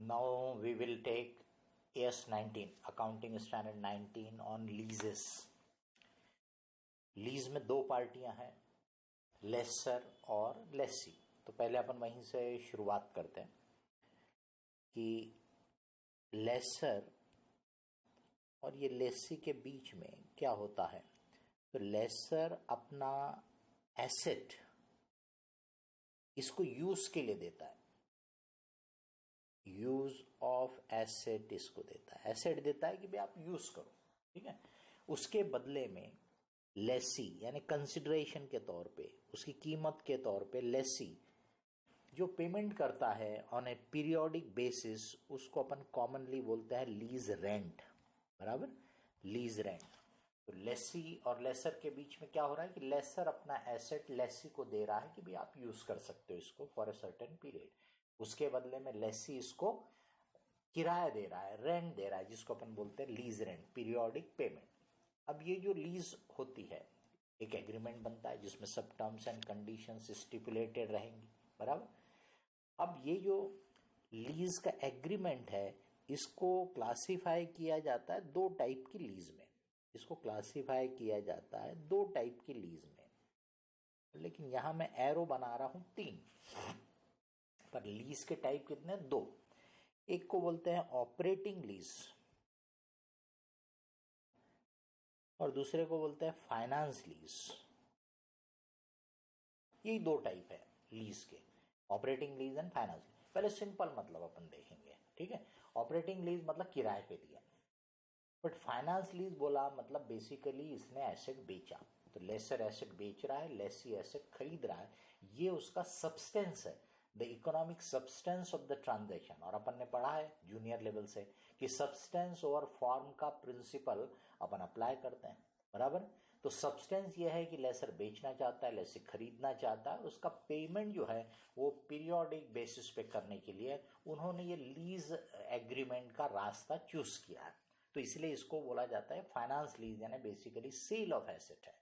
Now we will take AS19, Accounting Standard 19 on leases. Lease में दो पार्टियां हैं, लेसर और लेसी। तो पहले अपन वहीं से शुरुआत करते हैं कि लेसर और ये लेसी के बीच में क्या होता है। तो लेसर अपना एसेट इसको यूज के लिए देता है, यूज ऑफ एसेट इसको देता है, एसेट देता है कि भाई आप यूज करो, ठीक है। उसके बदले में लेसी यानी कंसिडरेशन के तौर पे, उसकी कीमत के तौर पे लेसी जो पेमेंट करता है ऑन ए पीरियोडिक बेसिस, उसको अपन कॉमनली बोलते हैं लीज रेंट, बराबर, लीज रेंट। तो लेसी और लेसर के बीच में क्या हो रहा है कि लेसर अपना एसेट लेसी को दे रहा है कि भाई आप यूज कर सकते हो इसको फॉर अ सर्टेन पीरियड। उसके बदले में लेसी इसको किराया दे रहा है, रेंट दे रहा है, जिसको अपन बोलते हैं लीज रेंट, पीरियोडिक पेमेंट। अब ये जो लीज होती है, एक एग्रीमेंट बनता है जिसमें सब टर्म्स एंड कंडीशंस स्टिपुलेटेड रहेंगी, बराबर। अब ये जो लीज का एग्रीमेंट है, इसको क्लासिफाई किया जाता है दो टाइप की लीज में। इसको क्लासिफाई किया जाता है दो टाइप की लीज में, लेकिन यहां मैं एरो बना रहा हूं 3, पर लीज के टाइप कितने? 2। एक को बोलते हैं ऑपरेटिंग लीज और दूसरे को बोलते हैं फाइनेंस लीज। यही दो टाइप है लीज के, operating lease and finance lease. पहले सिंपल मतलब अपन देखेंगे, ठीक है। ऑपरेटिंग लीज मतलब किराए पे दिया, बट फाइनेंस लीज बोला मतलब बेसिकली इसने एसेट बेचा। तो लेसर एसेट बेच रहा है, लेसी एसेट खरीद रहा है, ये उसका सब्सटेंस है, the economic substance of the transaction. और अपन ने पढ़ा है जूनियर लेवल से कि सब्सटेंस ओवर फॉर्म का प्रिंसिपल अपन अप्लाई करते हैं, बराबर। तो सब्सटेंस ये है कि लेसर बेचना चाहता है, लेसर खरीदना चाहता है, उसका पेमेंट जो है वो पीरियोडिक बेसिस पे करने के लिए उन्होंने ये लीज एग्रीमेंट का रास्ता चूज किया है। तो इसलिए इसको बोला जाता है फाइनेंस लीज, यानी बेसिकली सेल ऑफ एसेट है।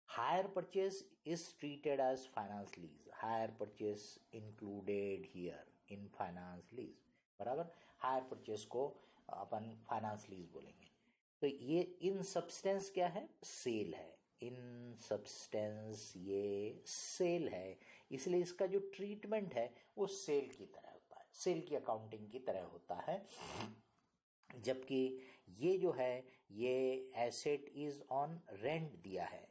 Hire purchase is treated as finance lease, hire purchase included here in finance lease, बराबर। हायर परचेज को अपन फाइनेंस लीज बोलेंगे। तो ये इन सब्सटेंस क्या है? सेल है। इन सब्सटेंस ये सेल है, इसलिए इसका जो ट्रीटमेंट है वो सेल की तरह होता है, सेल की अकाउंटिंग की तरह होता है। जबकि ये जो है ये एसेट इज ऑन रेंट दिया है,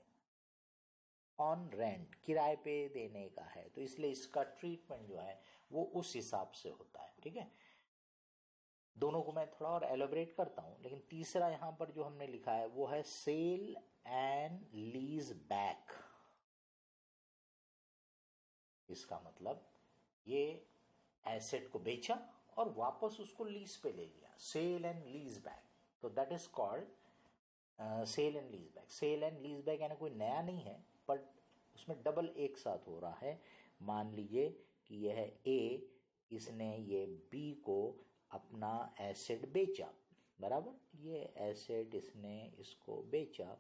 ऑन रेंट, किराए पे देने का है, तो इसलिए इसका ट्रीटमेंट जो है वो उस हिसाब से होता है, ठीक है। दोनों को मैं थोड़ा और एलोबरेट करता हूं, लेकिन तीसरा यहां पर जो हमने लिखा है वो है सेल एंड लीज बैक। इसका मतलब ये एसेट को बेचा और वापस उसको लीज पे ले लिया, सेल एंड लीज बैक। तो that is called sale and lease back. Sale and lease back यानी कोई नया नहीं है, बट उसमें डबल एक साथ हो रहा है। मान लीजिए कि यह ए, इसने ये बी को अपना एसेट बेचा, बराबर। ये एसेट इसने इसको बेचा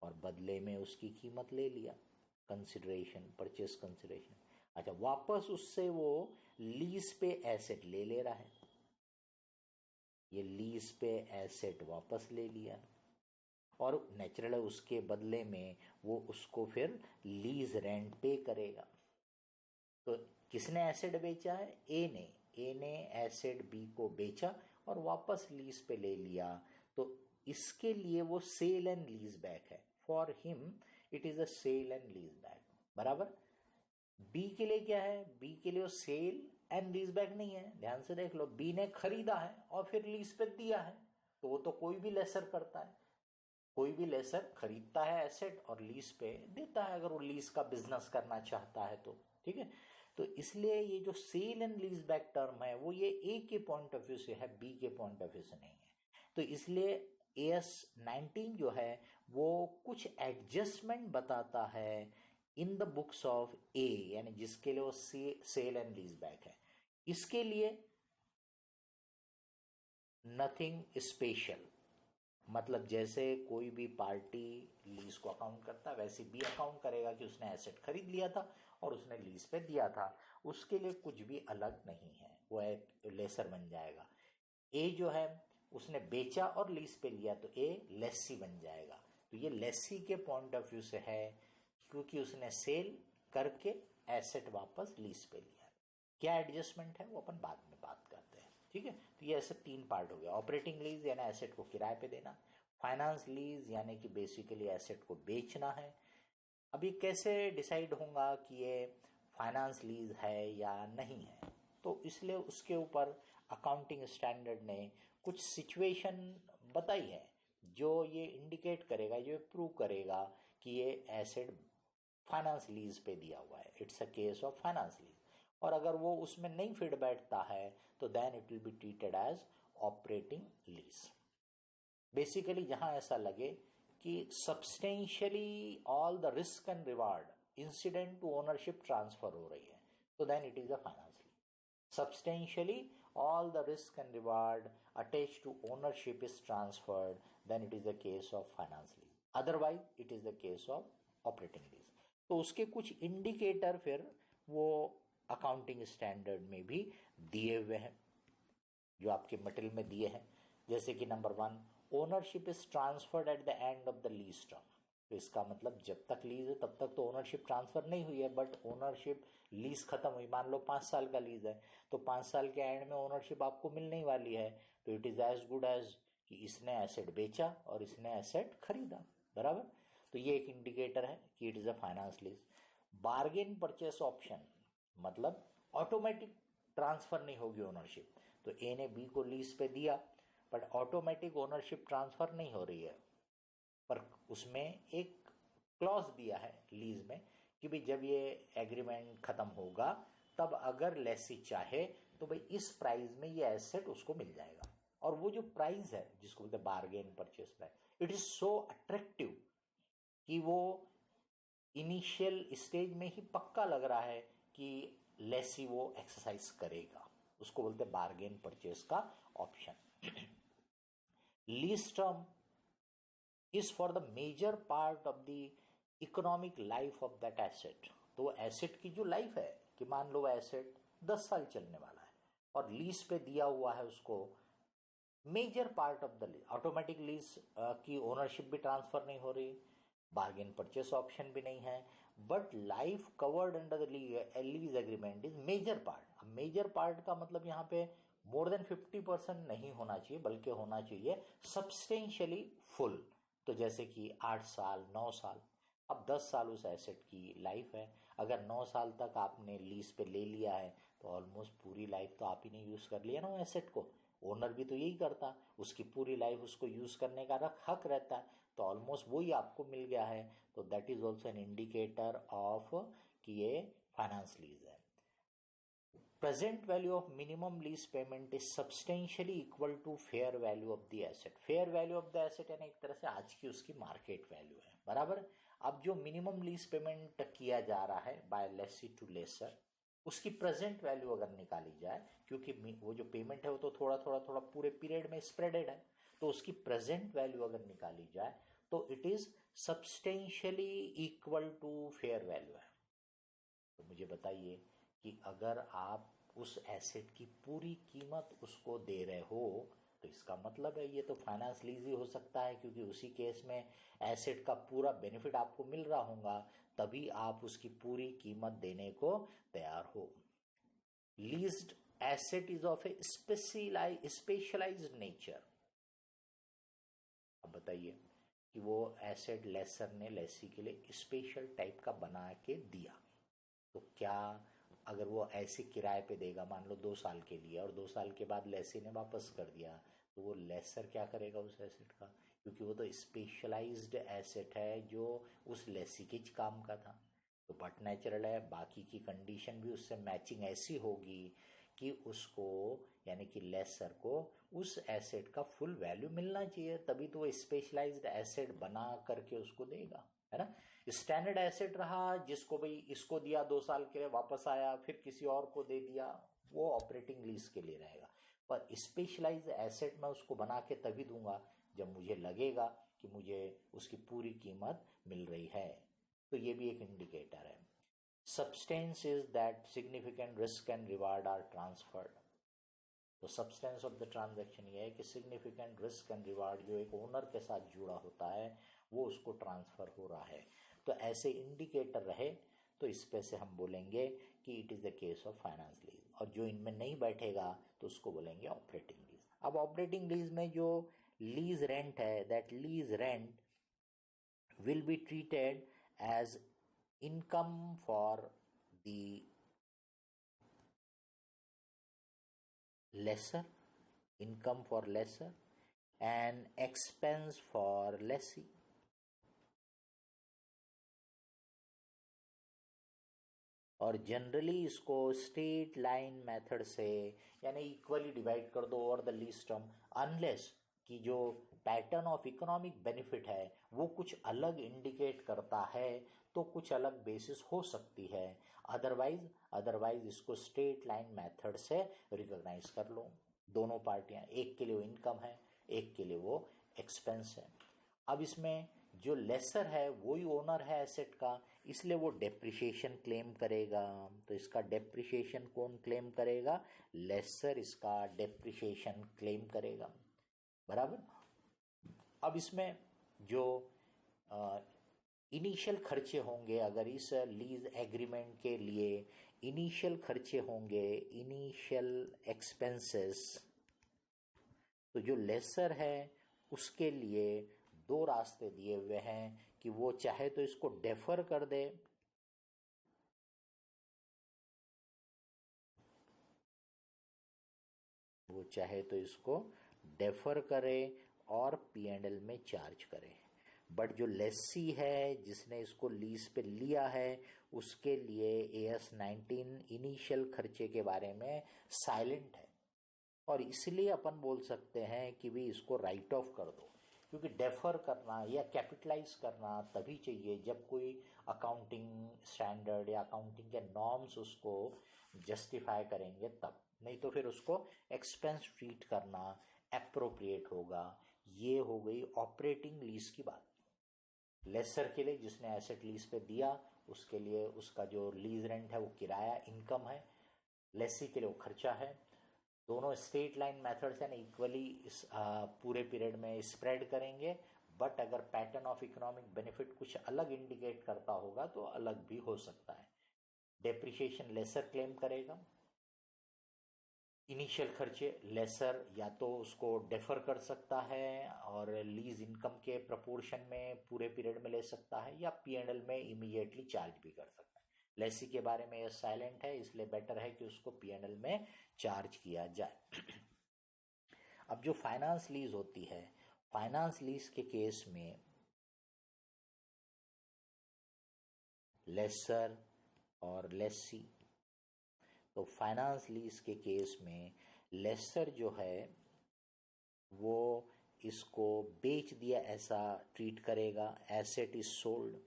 और बदले में उसकी कीमत ले लिया, कंसिडरेशन, परचेस कंसिडरेशन। अच्छा, वापस उससे वो लीज पे एसेट ले रहा है, ये लीज पे एसेट वापस ले लिया और नेचुरल है उसके बदले में वो उसको फिर लीज रेंट पे करेगा। तो किसने एसेट बेचा है? ए ने एसेट बी को बेचा और वापस लीज पे ले लिया, तो इसके लिए वो सेल एंड लीज बैक है। For him it is a sale and lease back, बराबर। बी के लिए क्या है? बी के लिए वो सेल एंड लीज बैक नहीं है। ध्यान से देख लो, बी ने खरीदा है और फिर लीज पे दिया है, तो वो तो कोई भी लेसर करता है, कोई भी लेसर खरीदता है एसेट और लीज पे देता है, अगर वो लीज का बिजनेस करना चाहता है तो, ठीक है। तो इसलिए ये जो sale and lease back term है वो ये ए के पॉइंट ऑफ व्यू से है, बी के पॉइंट ऑफ व्यू से नहीं है। तो इसलिए AS19 जो है वो कुछ एडजस्टमेंट बताता है इन द बुक्स ऑफ ए, यानी जिसके लिए वो सेल एंड लीज बैक है। इसके लिए नथिंग स्पेशल, मतलब जैसे कोई भी पार्टी लीज को अकाउंट करता है वैसे बी अकाउंट करेगा कि उसने एसेट खरीद लिया था और उसने लीज पे दिया था, उसके लिए कुछ भी अलग नहीं है, वो एक लेसर बन जाएगा। ए जो है उसने बेचा और लीज पे लिया तो ए लेसी बन जाएगा। तो ये लेसी के पॉइंट ऑफ व्यू से है क्योंकि उसने सेल करके एसेट वापस लीज पे लिया। क्या एडजस्टमेंट है वो अपन बाद में बात करते हैं, ठीक है। तो ये ऐसे 3 पार्ट हो गया। ऑपरेटिंग लीज यानी एसेट को किराए पे देना, फाइनेंस लीज यानी कि बेसिकली एसेट को बेचना है। अभी कैसे डिसाइड होगा कि ये फाइनेंस लीज है या नहीं है, तो इसलिए उसके ऊपर अकाउंटिंग स्टैंडर्ड ने कुछ सिचुएशन बताई है जो ये इंडिकेट करेगा, जो प्रूव करेगा कि ये एसेट फाइनेंस लीज पे दिया हुआ है, it's a case of finance lease. और अगर वो उसमें नहीं फिट बैठता है तो then it will be treated as operating lease. Basically जहां ऐसा लगे कि substantially all the risk and reward incident to ownership transfer हो रही है तो then it is a finance lease. Substantially, all the risk and reward attached to ownership is transferred, then it is the case of finance lease. Otherwise, it is the case of operating lease. तो उसके कुछ indicator फिर वो accounting standard में भी दिए हुए हैं जो आपके मटेरियल में दिए हैं। जैसे कि number 1, ownership is transferred at the end of the lease term. तो इसका मतलब जब तक लीज है तब तक तो ओनरशिप ट्रांसफर नहीं हुई है, बट ओनरशिप लीज खत्म हुई, मान लो 5 साल का लीज है तो 5 साल के एंड में ओनरशिप आपको मिलने ही वाली है, तो it is as good as कि इसने एसेट बेचा और इसने एसेट खरीदा, बराबर। तो ये एक इंडिकेटर है कि it is a finance lease. Bargain purchase option मतलब ऑटोमेटिक ट्रांसफर नहीं होगी ओनरशिप, तो ए ने बी को लीज पे दिया बट ऑटोमेटिक ओनरशिप ट्रांसफर नहीं हो रही है, पर उसमें एक क्लॉज दिया है लीज में कि भाई जब ये एग्रीमेंट खत्म होगा तब अगर लेसी चाहे तो भाई इस प्राइस में ये एसेट उसको मिल जाएगा। और वो जो प्राइस है जिसको बोलते हैं bargain purchase price, it is so attractive कि वो इनिशियल स्टेज में ही पक्का लग रहा है कि लेसी वो एक्सरसाइज करेगा, उसको बोलते हैं बार्गेन परचेस का option. Lease term is for the major part of the economic life of that asset। तो वो एसेट की जो लाइफ है कि मान लो एसेट 10 साल चलने वाला है और लीज पे दिया हुआ है उसको major part of the lease, automatic lease की ओनरशिप भी ट्रांसफर नहीं हो रही, बार्गेन परचेस ऑप्शन भी नहीं है, but life covered under the lease agreement is major part. अब मेजर पार्ट का मतलब यहाँ पे मोर देन 50% नहीं होना चाहिए बल्कि होना चाहिए सब्सटेंशियली फुल। तो जैसे कि 8 साल 9 साल, अब 10 साल उस एसेट की लाइफ है, अगर 9 साल तक आपने लीज पे ले लिया है तो ऑलमोस्ट पूरी लाइफ तो आप ही ने यूज कर लिया ना वो एसेट को। ओनर भी तो यही करता, उसकी पूरी लाइफ उसको यूज करने का हक रहता है, तो ऑलमोस्ट वही आपको मिल गया है, तो that is also an indicator of कि ये फाइनेंस लीज है। Present value of minimum lease payment is substantially equal to fair value of the asset. Fair value of the asset यानी एक तरह से आज की उसकी मार्केट वैल्यू है, बराबर। अब जो मिनिमम लीज पेमेंट किया जा रहा है बाय लेसी टू लेसर, उसकी प्रेजेंट वैल्यू अगर निकाली जाए, क्योंकि वो जो पेमेंट है वो तो थोड़ा थोड़ा थोड़ा पूरे पीरियड में स्प्रेडेड है, तो उसकी प्रेजेंट वैल्यू अगर निकाली जाए तो it is substantially equal to fair value है। तो मुझे बताइए कि अगर आप उस एसेट की पूरी कीमत उसको दे रहे हो तो इसका मतलब है ये तो फाइनेंस लीज ही हो सकता है, क्योंकि उसी केस में एसेट का पूरा बेनिफिट आपको मिल रहा होगा तभी आप उसकी पूरी कीमत देने को तैयार हो। Leased asset is of a specialized nature. अब बताइए कि वो एसेट लेसर ने लेसी के लिए स्पेशल टाइप का बना के दिया, तो क्या अगर वो ऐसे किराए पे देगा मान लो 2 साल के लिए और 2 साल के बाद लेसी ने वापस कर दिया तो वो लेसर क्या करेगा उस एसेट का, क्योंकि वो तो स्पेशलाइज्ड एसेट है जो उस लेसी के काम का था। तो बट नेचुरल है बाकी की कंडीशन भी उससे मैचिंग ऐसी होगी कि उसको यानी कि लेसर को उस एसेट का फुल वैल्यू मिलना चाहिए, तभी तो वो स्पेशलाइज्ड एसेट बना करके उसको देगा, है ना। स्टैंडर्ड एसेट रहा जिसको भाई इसको दिया 2 साल के लिए वापस आया फिर किसी और को दे दिया, वो ऑपरेटिंग लीज के लिए रहेगा। पर स्पेशलाइज्ड एसेट मैं उसको बना के तभी दूंगा जब मुझे लगेगा कि मुझे उसकी पूरी कीमत मिल रही है। तो ये भी एक इंडिकेटर है। Substance is that significant risk and reward are transferred. तो सब्सटेंस ऑफ द ट्रांजैक्शन ये है कि सिग्निफिकेंट रिस्क एंड रिवार्ड जो एक ओनर के साथ जुड़ा होता है वो उसको ट्रांसफर हो रहा है। तो ऐसे इंडिकेटर रहे तो इस पे से हम बोलेंगे कि it is the case of finance lease, और जो इनमें नहीं बैठेगा तो उसको बोलेंगे ऑपरेटिंग लीज। अब ऑपरेटिंग लीज में जो लीज रेंट है, that lease rent will be treated as income for the lesser, income for lesser and expense for lessee. और जनरली इसको स्ट्रेट लाइन मेथड से यानी इक्वली डिवाइड कर दो over the lease term, unless कि जो pattern of economic benefit है वो कुछ अलग इंडिकेट करता है तो कुछ अलग बेसिस हो सकती है। अदरवाइज इसको स्ट्रेट लाइन मेथड से रिकॉग्नाइज कर लो। दोनों पार्टियां, एक के लिए वो इनकम है, एक के लिए वो एक्सपेंस है। अब इसमें जो लेसर है वही ओनर है एसेट का, इसलिए वो डेप्रिसिएशन क्लेम करेगा। तो इसका डेप्रिसिएशन कौन क्लेम करेगा? लेसर इसका डेप्रिसिएशन क्लेम करेगा, बराबर। अब इसमें जो इनिशियल खर्चे होंगे, अगर इस लीज एग्रीमेंट के लिए इनिशियल खर्चे होंगे, इनिशियल एक्सपेंसेस, तो जो लेसर है उसके लिए दो रास्ते दिए हुए हैं कि वो चाहे तो इसको डेफर कर दे, वो चाहे तो इसको डेफर करे और P&L में चार्ज करे। बट जो लेसी है जिसने इसको लीज पे लिया है उसके लिए AS 19 इनिशियल खर्चे के बारे में साइलेंट है, और इसलिए अपन बोल सकते हैं कि भी इसको राइट ऑफ कर दो, क्योंकि डेफर करना या कैपिटलाइज करना तभी चाहिए जब कोई अकाउंटिंग स्टैंडर्ड या अकाउंटिंग के नॉर्म्स उसको जस्टिफाई करेंगे तब, नहीं तो फिर उसको एक्सपेंस ट्रीट करना एप्रोप्रिएट होगा। ये हो गई ऑपरेटिंग लीज की बात। लेसर के लिए जिसने एसेट लीज पे दिया उसके लिए उसका जो लीज रेंट है वो किराया इनकम है, लेसी के लिए वो खर्चा है। दोनों स्ट्रेट लाइन मेथड से ना इक्वली इस पूरे पीरियड में स्प्रेड करेंगे, बट अगर पैटर्न ऑफ इकोनॉमिक बेनिफिट कुछ अलग इंडिकेट करता होगा तो अलग भी हो सकता है। डेप्रिसिएशन लेसर क्लेम करेगा, इनिशियल खर्चे लेसर या तो उसको डेफर कर सकता है और लीज इनकम के प्रपोर्शन में पूरे पीरियड में ले सकता है, या P&L में इमीडिएटली चार्ज भी कर सकता है। लेसी के बारे में यह साइलेंट है, इसलिए बेटर है कि उसको P&L में चार्ज किया जाए। अब जो फाइनेंस लीज होती है, फाइनेंस लीज के केस में लेसर और लेसी, तो फाइनेंस लीज के केस में लेसर जो है वो इसको बेच दिया ऐसा ट्रीट करेगा, एसेट इज सोल्ड,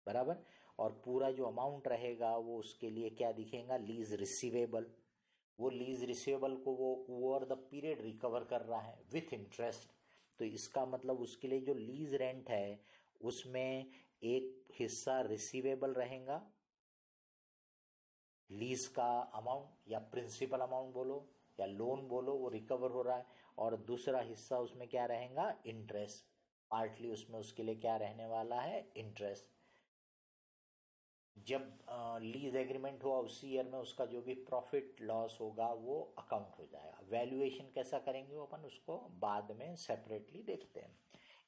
बराबर। और पूरा जो अमाउंट रहेगा वो उसके लिए क्या दिखेगा? Lease receivable. वो लीज रिसीवेबल को वो ओवर द पीरियड रिकवर कर रहा है विथ इंटरेस्ट। तो इसका मतलब उसके लिए जो लीज रेंट है उसमें एक हिस्सा रिसीवेबल रहेगा, लीज का अमाउंट या प्रिंसिपल अमाउंट बोलो या लोन बोलो, वो रिकवर हो रहा है, और दूसरा हिस्सा उसमें क्या रहेगा? इंटरेस्ट। पार्टली उसमें उसके लिए क्या रहने वाला है? इंटरेस्ट। जब लीज एग्रीमेंट हुआ उसी ईयर में उसका जो भी प्रॉफिट लॉस होगा वो अकाउंट हो जाएगा। वैल्यूएशन कैसा करेंगे वो अपन उसको बाद में सेपरेटली देखते हैं।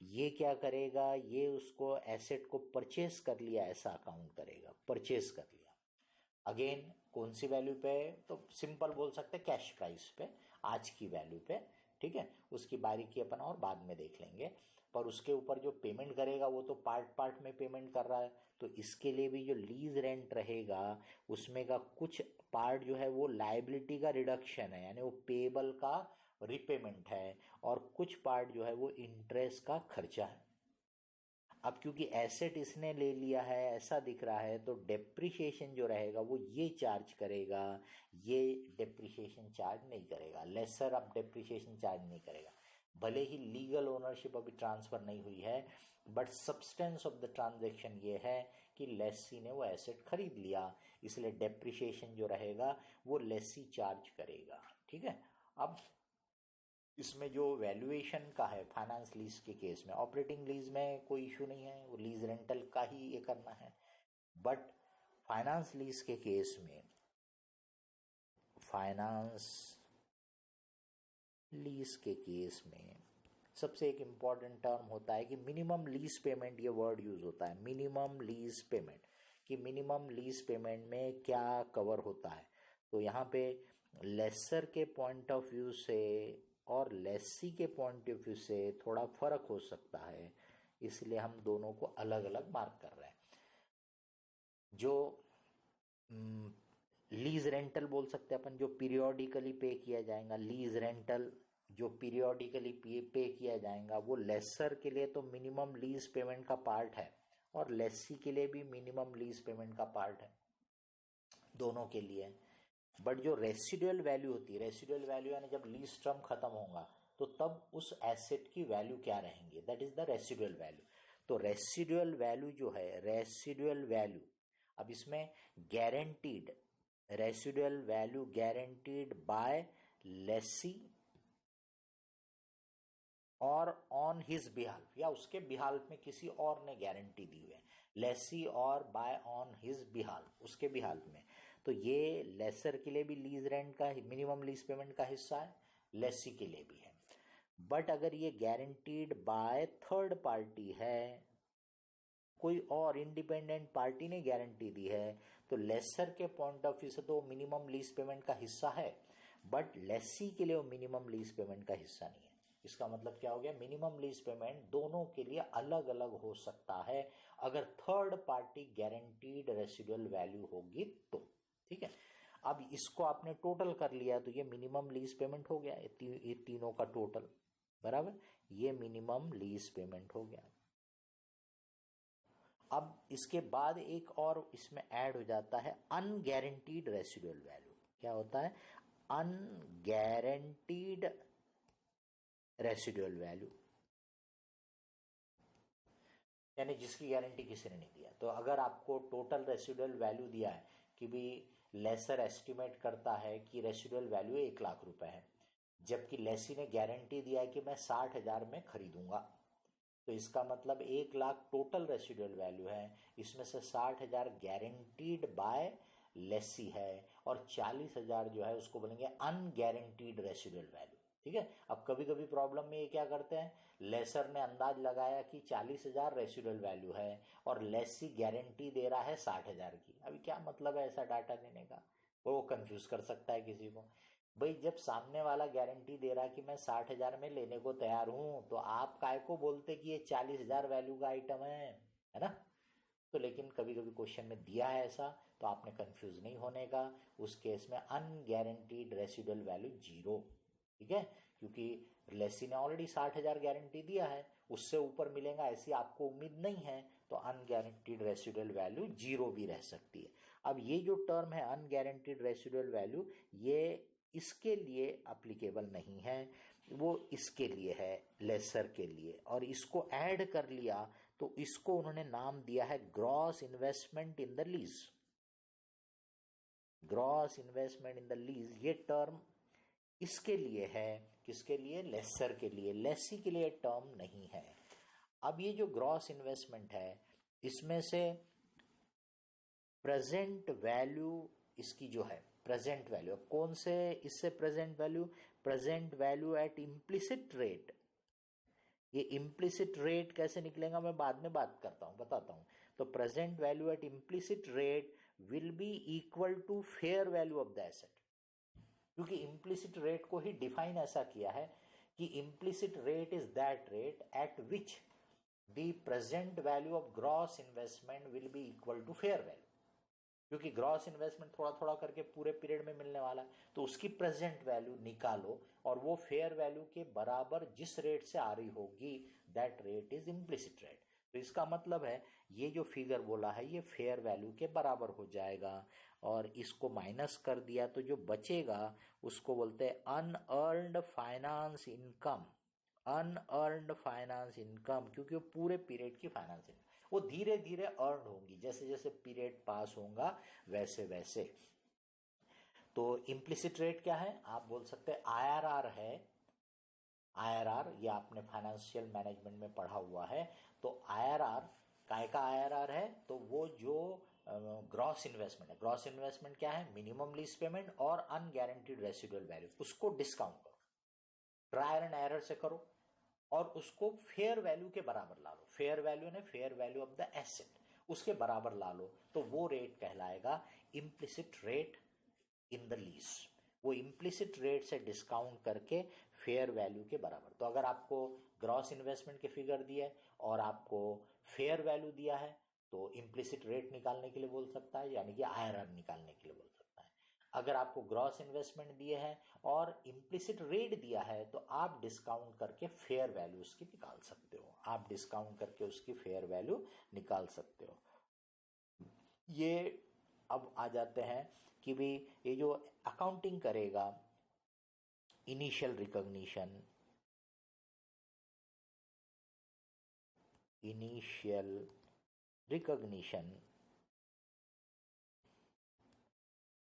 ये क्या करेगा? ये उसको एसेट को परचेस कर लिया ऐसा अकाउंट करेगा, परचेस कर लिया। अगेन कौन सी वैल्यू पे? तो सिंपल बोल सकते हैं कैश प्राइस पे, आज की वैल्यू पे, ठीक है। उसकी बारीकी अपन और बाद में देख लेंगे, पर उसके ऊपर जो पेमेंट करेगा वो तो पार्ट पार्ट में पेमेंट कर रहा है। तो इसके लिए भी जो लीज रेंट रहेगा उसमें का कुछ पार्ट जो है वो लायबिलिटी का रिडक्शन है, यानी वो पेबल का रिपेमेंट है, और कुछ पार्ट जो है वो इंटरेस्ट का खर्चा है। अब क्योंकि एसेट इसने ले लिया है ऐसा दिख रहा है तो डेप्रिसिएशन जो रहेगा वो ये चार्ज करेगा, ये डेप्रिसिएशन चार्ज नहीं करेगा। लेसर अब डेप्रिसिएशन चार्ज नहीं करेगा। भले ही लीगल ओनरशिप अभी ट्रांसफर नहीं हुई है, but substance of the transaction ये है कि लेसी ने वो एसेट खरीद लिया, इसलिए डेप्रिसिएशन जो रहेगा वो लेसी चार्ज करेगा। ठीक है। अब इसमें जो वैल्यूएशन का है फाइनेंस लीज के केस में, ऑपरेटिंग लीज में कोई इशू नहीं है, वो लीज रेंटल का ही ये करना है, बट फाइनेंस लीज के केस में, फाइनेंस लीज के केस में सबसे एक इम्पॉर्टेंट टर्म होता है कि मिनिमम लीज पेमेंट, ये वर्ड यूज होता है मिनिमम लीज पेमेंट, कि मिनिमम लीज पेमेंट में क्या कवर होता है। तो यहाँ पे लेसर के पॉइंट ऑफ व्यू से और लेसी के पॉइंट ऑफ व्यू से थोड़ा फर्क हो सकता है, इसलिए हम दोनों को अलग अलग मार्क कर रहे हैं। जो लीज रेंटल बोल सकते हैं अपन, जो पीरियोडिकली पे किया जाएगा, लीज रेंटल जो पीरियोडिकली पे किया जाएगा, वो लेसर के लिए तो मिनिमम लीज पेमेंट का पार्ट है और लेसी के लिए भी मिनिमम लीज पेमेंट का पार्ट है, दोनों के लिए। बट जो रेसिडुअल वैल्यू होती है, रेसिडुअल वैल्यू यानी जब लीज टर्म खत्म होगा तो तब उस एसेट की वैल्यू क्या रहेंगी, that is the residual value. तो रेसिडुअल वैल्यू जो है, रेसिडुअल वैल्यू, अब इसमें guaranteed residual value guaranteed by lessee और ऑन हिज बिहाल्फ, या उसके बिहाल्फ में किसी और ने गारंटी दी हुई है, लेसी और बाय ऑन हिज बिहाल्फ, उसके बिहाल्फ में। तो ये लेसर के लिए भी लीज रेंट का मिनिमम लीज पेमेंट का हिस्सा है, लेसी के लिए भी है। बट अगर ये गारंटीड बाय थर्ड पार्टी है, कोई और इंडिपेंडेंट पार्टी ने गारंटी दी है, तो लेसर के पॉइंट ऑफ व्यू से तो मिनिमम लीज पेमेंट का हिस्सा है, बट लेसी के लिए वो मिनिमम लीज पेमेंट का हिस्सा नहीं है। इसका मतलब क्या हो गया, मिनिमम लीज पेमेंट दोनों के लिए अलग अलग हो सकता है अगर third party guaranteed residual value होगी तो। ठीक है। अब इसको आपने टोटल कर लिया तो ये मिनिमम लीज पेमेंट हो गया, ये तीनों का टोटल बराबर, ये मिनिमम लीज पेमेंट हो गया। अब इसके बाद एक और इसमें ऐड हो जाता है अनगारंटीड रेसिडुअल वैल्यू। क्या होता है, अनगारंटीड रेसिडुअल वैल्यू, यानी जिसकी गारंटी किसी ने नहीं दिया। तो अगर आपको टोटल रेसिडुअल वैल्यू दिया है कि भी लेसर एस्टिमेट करता है कि रेसिडुअल वैल्यू 1,00,000 रुपए है, जबकि लेसी ने गारंटी दिया है कि मैं 60,000 में खरीदूंगा, तो इसका मतलब 1,00,000 टोटल रेसिडुअल वैल्यू है, इसमें से 60,000 गारंटीड बाय लेसी है और 40,000 जो है उसको बोलेंगे अनगारंटीड रेसिडुअल वैल्यू। ठीक है। अब कभी कभी प्रॉब्लम में ये क्या करते हैं, लेसर ने अंदाज लगाया कि 40,000 रेसिडुअल वैल्यू है और लेसी गारंटी दे रहा है 60,000 की। अभी क्या मतलब है ऐसा डाटा देने का, वो कंफ्यूज कर सकता है किसी को। भाई जब सामने वाला गारंटी दे रहा कि मैं 60,000 में लेने को तैयार हूं, तो आप काय को बोलते कि ये 40,000 वैल्यू का आइटम है ना। तो लेकिन कभी कभी क्वेश्चन में दिया है ऐसा, तो आपने कंफ्यूज नहीं होने का, उस केस में अनगारंटीड रेसिडुअल वैल्यू 0। ठीक है, क्योंकि लेसी ने ऑलरेडी 60,000 गारंटी दिया है, उससे ऊपर मिलेगा ऐसी आपको उम्मीद नहीं है, तो अनगारंटीड रेसिडुअल वैल्यू 0 भी रह सकती है। अब ये जो टर्म है अनगारंटीड रेसिडुअल वैल्यू, ये इसके लिए अप्लीकेबल नहीं है, वो इसके लिए है, लेसर के लिए, और इसको ऐड कर लिया तो इसको उन्होंने नाम दिया है gross investment in the lease. Gross investment in the lease ये टर्म इसके लिए है, किसके लिए, लेसर के लिए, लेसी के लिए टर्म नहीं है। अब ये जो ग्रॉस इन्वेस्टमेंट है, इसमें से प्रेजेंट वैल्यू इसकी जो है, प्रेजेंट वैल्यू, अब कौन से इससे present value, present value at implicit rate. ये इम्प्लिसिट रेट कैसे निकलेगा मैं बाद में बात करता हूं, बताता हूं। तो present value at implicit rate will be equal to fair value of the asset, क्योंकि इम्प्लिसिट रेट को ही डिफाइन ऐसा किया है कि implicit rate is that rate at which the present value of gross investment will be equal to fair value, क्योंकि gross investment थोड़ा थोड़ा करके पूरे पीरियड में मिलने वाला है, तो उसकी प्रेजेंट वैल्यू निकालो और वो फेयर वैल्यू के बराबर जिस रेट से आ रही होगी, that rate is implicit rate. तो इसका मतलब है ये जो फिगर बोला है ये फेयर वैल्यू के बराबर हो जाएगा, और इसको माइनस कर दिया तो जो बचेगा उसको बोलते हैं unearned finance income. Unearned finance income, क्योंकि वो पूरे पीरियड की फाइनेंस इनकम वो धीरे धीरे अर्न होंगी, जैसे जैसे पीरियड पास होगा वैसे वैसे। तो इम्प्लिसिट रेट क्या है, आप बोल सकते हैं IRR है। IRR ये आपने फाइनेंशियल मैनेजमेंट में पढ़ा हुआ है। तो IRR काय का IRR है, तो वो जो ग्रॉस इन्वेस्टमेंट है, ग्रॉस इन्वेस्टमेंट क्या है, मिनिमम लीज पेमेंट और अनगारंटीड रेसिडुअल वैल्यू, उसको डिस्काउंट करो, ट्रायल एंड एरर से करो और उसको फेयर वैल्यू के बराबर ला लो। फेयर वैल्यू ने fair value of the asset, उसके बराबर ला लो, तो वो रेट कहलाएगा implicit rate in the lease. वो इम्प्लिसिट रेट से डिस्काउंट करके फेयर वैल्यू के बराबर। तो अगर आपको ग्रॉस इन्वेस्टमेंट के फिगर दिया है और आपको फेयर वैल्यू दिया है, तो इम्प्लिसिट रेट निकालने के लिए बोल सकता है, यानी कि IRR निकालने के लिए बोल सकता है। अगर आपको ग्रॉस इन्वेस्टमेंट दिए हैं और इम्प्लिसिट रेट दिया है, तो आप डिस्काउंट करके फेयर वैल्यू उसकी निकाल सकते हो, आप डिस्काउंट करके उसकी फेयर वैल्यू निकाल सकते हो। ये अब आ जाते हैं कि भी ये जो अकाउंटिंग करेगा, इनिशियल रिकॉग्निशन,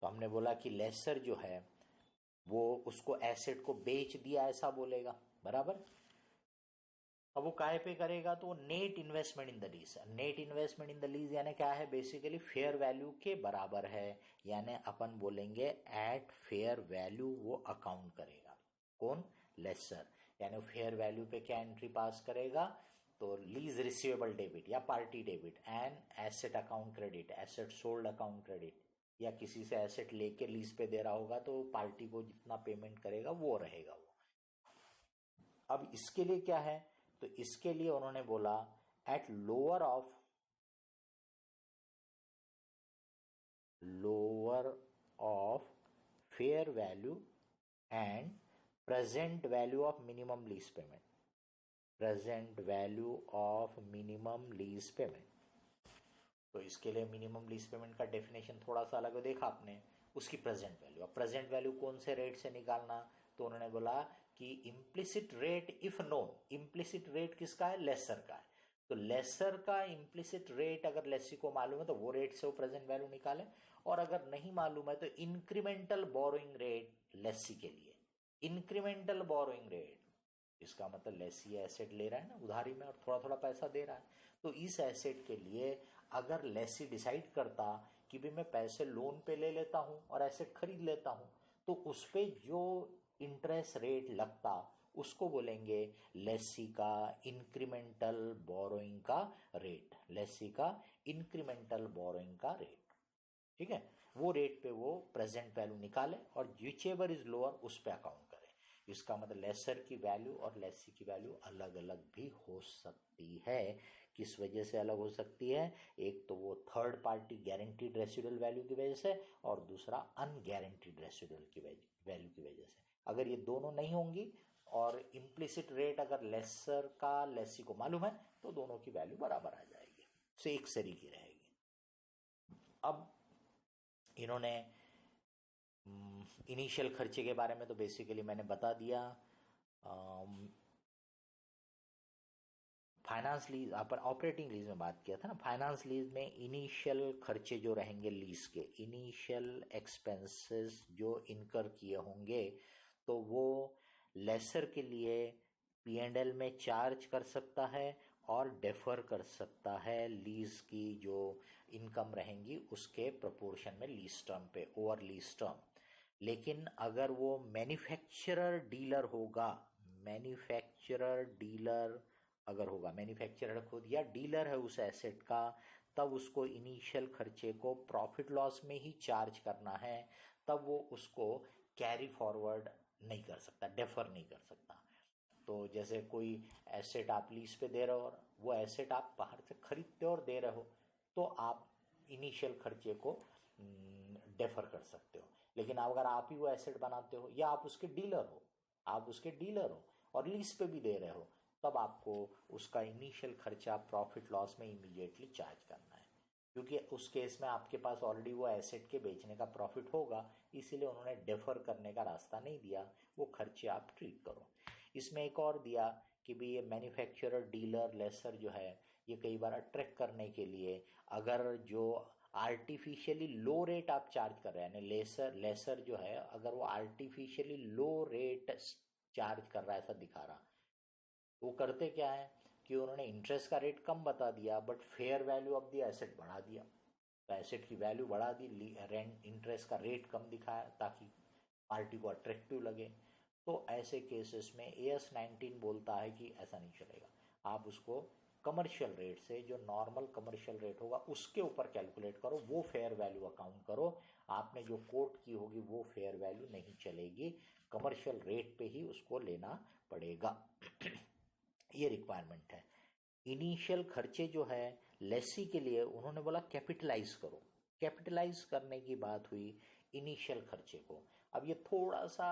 तो हमने बोला कि लेसर जो है वो उसको एसेट को बेच दिया ऐसा बोलेगा, बराबर। अब वो काहे पे करेगा, तो net investment in the lease. Net investment in the lease यानी क्या है, बेसिकली फेयर वैल्यू के बराबर है, यानी अपन बोलेंगे एट फेयर वैल्यू वो अकाउंट करेगा। कौन, लेसर। यानी फेयर वैल्यू पे क्या एंट्री पास करेगा, तो लीज रिसीवेबल डेबिट या party debit and asset account credit, asset sold account credit, या किसी से एसेट लेके लीज पे दे रहा होगा तो पार्टी को जितना पेमेंट करेगा वो रहेगा वो। अब इसके लिए क्या है, तो इसके लिए उन्होंने बोला at lower of fair value and present value of minimum lease payment, present value of minimum lease payment. तो इसके लिए मिनिमम लीज पेमेंट का डेफिनेशन थोड़ा सा अलग देखा आपने, उसकी प्रेजेंट वैल्यू। अब प्रेजेंट वैल्यू कौन से रेट से निकालना, तो उन्होंने बोला कि implicit rate if known. Implicit rate किसका है, लेसर का है। तो लेसर का इम्प्लिसिट रेट अगर लेसी को मालूम है तो वो रेट से वो प्रेजेंट वैल्यू निकाले, और अगर नहीं मालूम है तो इंक्रीमेंटल बोरोइंग रेट लेसी के लिए। इंक्रीमेंटल बोरोइंग रेट इसका मतलब लेसी एसेट ले रहा है ना उधारी में और थोड़ा थोड़ा पैसा दे रहा है, तो इस एसेट के लिए अगर लेसी डिसाइड करता कि भी मैं पैसे लोन पे ले लेता हूं और एसेट खरीद लेता हूं, तो उस पे जो इंटरेस्ट रेट लगता उसको बोलेंगे लेसी का इंक्रीमेंटल बोरोइंग का रेट, लेसी का इंक्रीमेंटल बोरोइंग का रेट। ठीक है, वो रेट पे वो प्रेजेंट वैल्यू निकाले और विच एवर इज लोअर उस पे अकाउंट करे। इसका मतलब लेसर की वैल्यू और लेसी की वैल्यू अलग अलग भी हो सकती है। किस वजह से अलग हो सकती है, एक तो वो third party guaranteed residual value की वजह से, और दूसरा अनगारंटीड रेसिडुअल की वैल्यू की वजह से। अगर ये दोनों नहीं होंगी और इम्प्लिसिट रेट अगर लेसर का लेसी को मालूम है तो दोनों की वैल्यू बराबर आ जाएगी, तो एक सरी की रहेगी। अब इन्होंने इनिशियल खर्चे के बारे में तो बेसिकली मैंने बता दिया। फाइनेंस लीज, अपन ऑपरेटिंग लीज में बात किया था ना, फाइनेंस लीज में इनिशियल खर्चे जो रहेंगे लीज के, इनिशियल एक्सपेंसेस जो इनकर किए होंगे, तो वो लेसर के लिए P&L में चार्ज कर सकता है और डेफर कर सकता है लीज की जो इनकम रहेंगी उसके प्रोपोर्शन में लीज टर्म पे, ओवर लीज टर्म। लेकिन अगर वो मैन्युफैक्चरर डीलर होगा, मैन्युफैक्चरर डीलर अगर होगा, मैन्युफैक्चरर खुद या डीलर है उस एसेट का, तब उसको इनिशियल खर्चे को प्रॉफिट लॉस में ही चार्ज करना है, तब वो उसको कैरी फॉरवर्ड नहीं कर सकता, डेफर नहीं कर सकता। तो जैसे कोई एसेट आप लीज पे दे रहे हो और वो एसेट आप बाहर से खरीदते हो और दे रहे हो, तो आप इनिशियल खर्चे को डेफर कर सकते हो। लेकिन अगर आप ही वो एसेट बनाते हो या आप उसके डीलर हो, आप उसके डीलर हो और लीज पे भी दे रहे हो, तब आपको उसका इनिशियल खर्चा प्रॉफिट लॉस में इमीडिएटली चार्ज करना है, क्योंकि उस केस में आपके पास ऑलरेडी वो एसेट के बेचने का प्रॉफिट होगा, इसीलिए उन्होंने डेफर करने का रास्ता नहीं दिया, वो खर्चे आप ट्रीट करो। इसमें एक और दिया कि भी ये मैन्युफैक्चरर, डीलर, लेसर जो है ये कई बार अट्रैक्ट करने के लिए अगर जो आर्टिफिशियली लो रेट आप चार्ज कर रहे हैं, यानी लेसर जो है अगर वो आर्टिफिशियली लो रेट चार्ज कर रहा है ऐसा दिखा रहा, वो करते क्या है कि उन्होंने इंटरेस्ट का रेट कम बता दिया but fair value of the asset बढ़ा दिया, तो एसेट की वैल्यू बढ़ा दी, रेंट इंटरेस्ट का रेट कम दिखाया ताकि पार्टी को अट्रैक्टिव लगे। तो ऐसे केसेस में AS19 बोलता है कि ऐसा नहीं चलेगा, आप उसको कमर्शियल रेट से, जो नॉर्मल कमर्शियल रेट होगा उसके ऊपर कैलकुलेट करो, वो फेयर वैल्यू अकाउंट करो, आपने जो कोट की होगी वो फेयर वैल्यू नहीं चलेगी, कमर्शियल रेट पे ही उसको लेना पड़ेगा। ये रिक्वायरमेंट है। इनिशियल खर्चे जो है लेसी के लिए उन्होंने बोला कैपिटलाइज करो, कैपिटलाइज करने की बात हुई इनिशियल खर्चे को। अब ये थोड़ा सा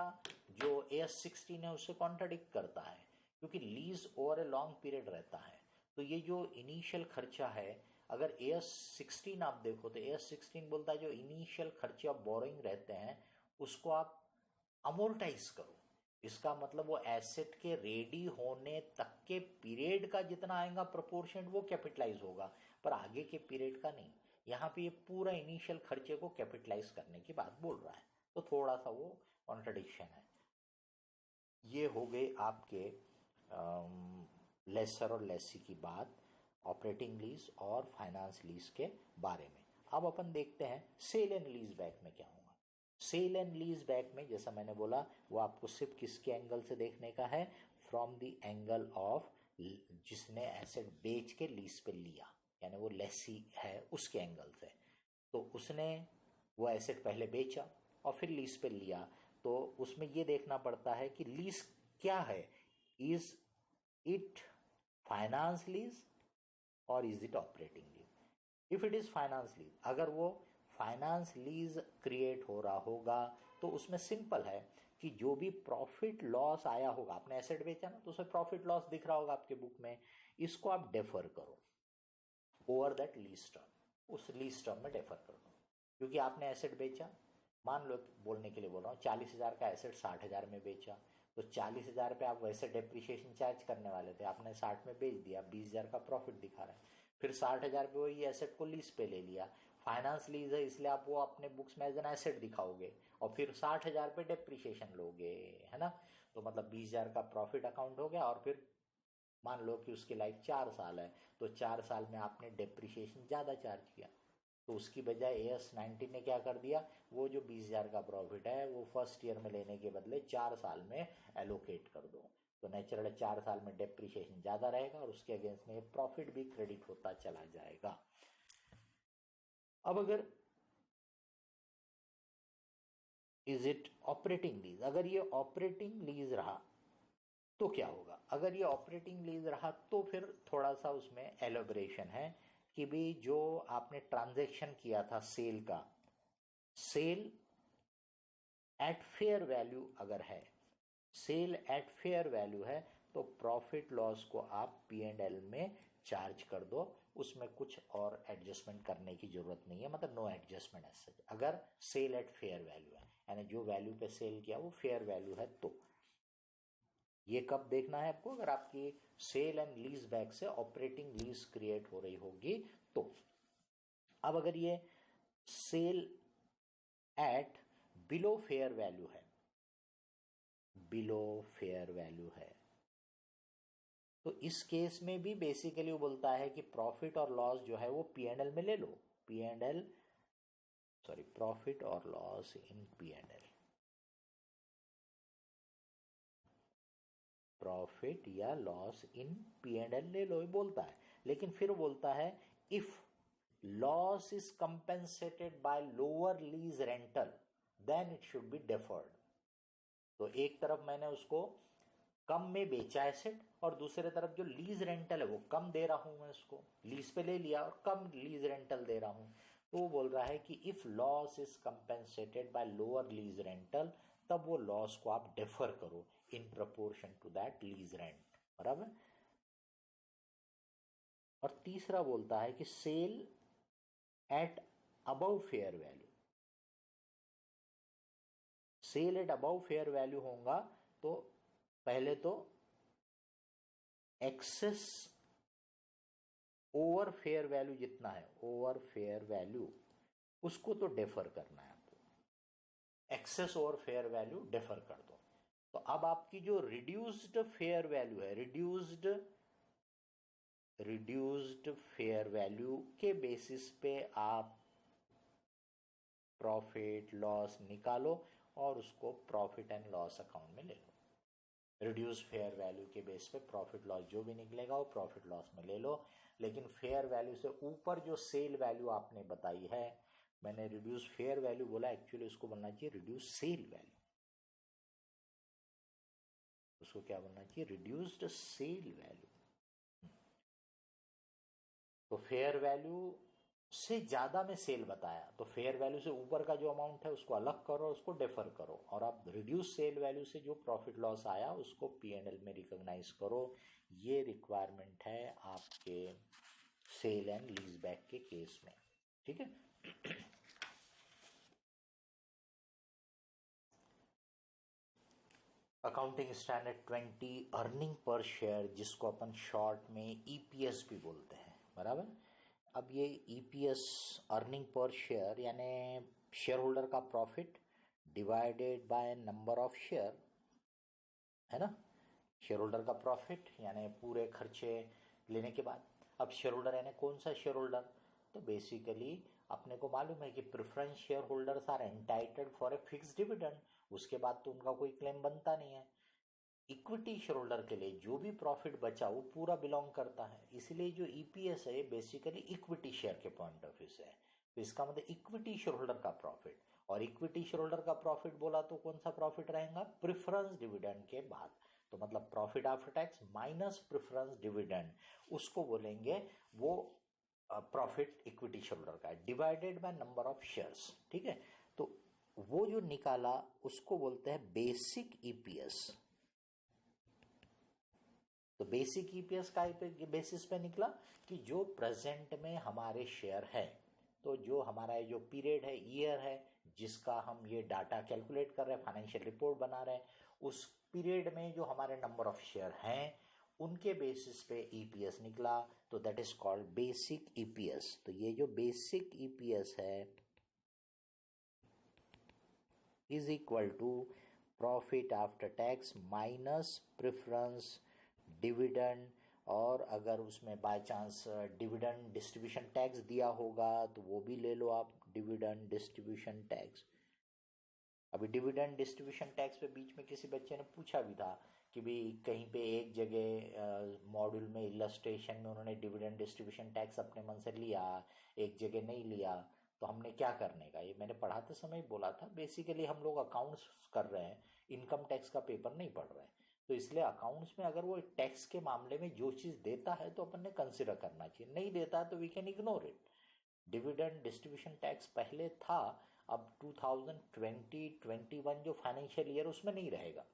जो AS16 है उससे कॉन्ट्राडिक्ट करता है, क्योंकि lease over a long period रहता है, तो ये जो इनिशियल खर्चा है अगर AS16 आप देखो तो AS16 बोलता है जो इनिशियल खर्चे ऑफ बोरोइंग रहते हैं उसको आप अमोर्टाइज करो। इसका मतलब वो एसेट के रेडी होने तक के पीरियड का जितना आएगा प्रोपोर्शन वो कैपिटलाइज होगा, पर आगे के पीरियड का नहीं। यहाँ पे ये पूरा इनिशियल खर्चे को कैपिटलाइज करने की बात बोल रहा है, तो थोड़ा सा वो कॉन्ट्रडिक्शन है। ये हो गए आपके लेसर और लेसी की बात ऑपरेटिंग लीज और फाइनेंस लीज के बारे में। अब अपन देखते हैं सेल एंड लीज बैक में क्या होगा। सेल एंड लीज बैक में जैसा मैंने बोला वो आपको सिर्फ किसके एंगल से देखने का है, फ्रॉम द एंगल ऑफ जिसने एसेट बेच के लीज पे लिया, यानी वो लेसी है उसके एंगल से। तो उसने वो एसेट पहले बेचा और फिर लीज पे लिया, तो उसमें ये देखना पड़ता है कि लीज क्या है, इज इट फाइनेंस लीज और is it operating lease. If it is finance lease, अगर वो फाइनेंस लीज क्रिएट हो रहा होगा तो उसमें सिंपल है कि जो भी प्रॉफिट लॉस आया होगा, आपने एसेट बेचा ना तो उसमें प्रॉफिट लॉस दिख रहा होगा आपके बुक में, इसको आप डेफर करो ओवर दैट लीज टर्म, उस लीज टर्म में डेफर कर दो। क्योंकि आपने एसेट बेचा, मान लो बोलने के लिए बोल रहा हूँ 40,000 का एसेट 60,000 में बेचा, तो 40,000 पे आप वैसे डेप्रिसिएशन चार्ज करने वाले थे, आपने 60 में बेच दिया, 20,000 का प्रॉफिट दिखा रहा है, फिर 60,000 पे वही एसेट को लीज पे ले लिया, फाइनेंस लीज है इसलिए आप वो अपने बुक्स में एज एन एसेट दिखाओगे और फिर 60,000 पे डेप्रिसिएशन लोगे, है ना। तो मतलब 20,000 का प्रॉफिट अकाउंट हो गया और फिर मान लो कि उसकी लाइफ 4 साल है, तो 4 साल में आपने डेप्रिसिएशन ज़्यादा चार्ज किया, तो उसकी बजाय AS19 ने क्या कर दिया, वो जो 20,000 का प्रॉफिट है वो फर्स्ट ईयर में लेने के बदले 4 साल में एलोकेट कर दो, तो नेचुरल 4 साल में डेप्रिसिएशन ज़्यादा रहेगा और उसके अगेंस्ट में प्रॉफिट भी क्रेडिट होता चला जाएगा। अब अगर इज इट ऑपरेटिंग लीज, अगर ये ऑपरेटिंग लीज रहा तो क्या होगा, अगर ये ऑपरेटिंग लीज रहा तो फिर थोड़ा सा उसमें एलोबरेशन है कि भी जो आपने ट्रांजैक्शन किया था सेल का, सेल एट फेयर वैल्यू अगर है, सेल एट फेयर वैल्यू है तो प्रॉफिट लॉस को आप P&L में चार्ज कर दो, उसमें कुछ और एडजस्टमेंट करने की जरूरत नहीं है, मतलब नो एडजस्टमेंट एज सच, अगर सेल एट फेयर वैल्यू है, यानी जो वैल्यू पे सेल किया वो फेयर वैल्यू है। तो ये कब देखना है आपको, अगर आपकी सेल एंड लीज बैक से ऑपरेटिंग लीज क्रिएट हो रही होगी तो। अब अगर ये sale at below fair value है, बिलो फेयर वैल्यू है, तो इस केस में भी बेसिकली वो बोलता है कि प्रॉफिट और लॉस जो है वो P&L में ले लो, P&L सॉरी प्रॉफिट और लॉस इन P&L, प्रॉफिट या लॉस इन P&L ले लो, ये बोलता है। लेकिन फिर बोलता है if loss is compensated by lower lease rental then it should be deferred. तो एक तरफ मैंने उसको कम में बेचा एसेट और दूसरे तरफ जो लीज रेंटल है वो कम दे रहा हूं, मैं उसको लीज पे ले लिया और कम लीज रेंटल दे रहा हूं, तो वो बोल रहा है कि if loss is compensated by lower lease rental, तब वो लॉस को आप डेफर करो in proportion to that lease rent, बराबर। और तीसरा बोलता है कि sale at above fair value, sale at above fair value होगा तो पहले तो एक्सेस ओवर फेयर वैल्यू जितना है, ओवर फेयर वैल्यू उसको तो डेफर करना है आपको, excess over fair value defer कर दो। तो अब आपकी जो रिड्यूस्ड फेयर वैल्यू है, रिड्यूस्ड फेयर वैल्यू के बेसिस पे आप प्रॉफिट लॉस निकालो और उसको प्रॉफिट एंड लॉस अकाउंट में ले लो। रिड्यूस फेयर वैल्यू के बेस पे प्रॉफिट लॉस जो भी निकलेगा वो प्रॉफिट लॉस में ले लो। लेकिन फेयर वैल्यू से ऊपर जो सेल वैल्यू आपने बताई है, मैंने रिड्यूस फेयर वैल्यू बोला, एक्चुअली उसको बनना चाहिए रिड्यूस सेल वैल्यू। उसको क्या बनना चाहिए? Reduced sale value. तो फेयर वैल्यू से ज्यादा में सेल बताया, तो फेयर वैल्यू से ऊपर का जो अमाउंट है उसको अलग करो, उसको डेफर करो, और आप रिड्यूस सेल वैल्यू से जो प्रॉफिट लॉस आया उसको P&L में रिकॉग्नाइज करो। ये रिक्वायरमेंट है आपके सेल एंड लीज बैक के केस में, ठीक है। Accounting standard 20 earning per share, जिसको अपन शॉर्ट में EPS भी बोलते हैं, बराबर। अब ये EPS अर्निंग पर शेयर यानी शेयर होल्डर का profit divided by number of share, है ना। शेयर होल्डर का प्रॉफिट यानी पूरे खर्चे लेने के बाद। अब शेयर होल्डर यानी कौन सा शेयर होल्डर? तो बेसिकली अपने को मालूम है कि preference share holders are entitled for a fix dividend, उसके बाद तो उनका कोई क्लेम बनता नहीं है। इक्विटी शेयर होल्डर के लिए जो भी प्रॉफिट बचा वो पूरा बिलोंग करता है, इसलिए जो EPS है बेसिकली इक्विटी शेयर के पॉइंट ऑफ व्यू से है। तो इसका मतलब इक्विटी शेयर होल्डर का प्रॉफिट, और इक्विटी शेयर होल्डर का प्रॉफिट बोला तो कौन सा प्रॉफिट रहेगा? प्रेफरेंस डिविडेंड के बाद। तो मतलब profit after tax minus preference dividend, उसको बोलेंगे वो प्रॉफिट इक्विटी शेयर होल्डर का है, divided by number of shares, ठीक है। तो वो जो निकाला उसको बोलते हैं बेसिक EPS। तो बेसिक EPS का बेसिस पे निकला कि जो प्रेजेंट में हमारे शेयर है, तो जो हमारा जो पीरियड है, ईयर है, जिसका हम ये डाटा कैलकुलेट कर रहे हैं, फाइनेंशियल रिपोर्ट बना रहे हैं, उस पीरियड में जो हमारे नंबर ऑफ शेयर हैं उनके बेसिस पे EPS निकला, तो that is called basic EPS। तो ये जो बेसिक EPS है is equal to profit after tax minus preference dividend, और अगर उसमें by chance dividend distribution tax दिया होगा तो वो भी ले लो आप, डिविडेंड डिस्ट्रीब्यूशन टैक्स। अभी डिविडेंड डिस्ट्रीब्यूशन टैक्स पे बीच में किसी बच्चे ने पूछा भी था कि भाई कहीं पे एक जगह मॉड्यूल में इलस्ट्रेशन में उन्होंने डिविडेंड डिस्ट्रीब्यूशन टैक्स अपने मन से लिया, एक जगह नहीं लिया, तो हमने क्या करने का। ये मैंने पढ़ाते समय बोला था, बेसिकली हम लोग अकाउंट्स कर रहे हैं, इनकम टैक्स का पेपर नहीं पढ़ रहे हैं, तो इसलिए अकाउंट्स में अगर वो टैक्स के मामले में जो चीज़ देता है तो अपन ने कंसिडर करना चाहिए, नहीं देता तो we can ignore it. Dividend distribution tax पहले था, अब 2020-21 जो फाइनेंशियल ईयर उसमें नहीं रहेगा।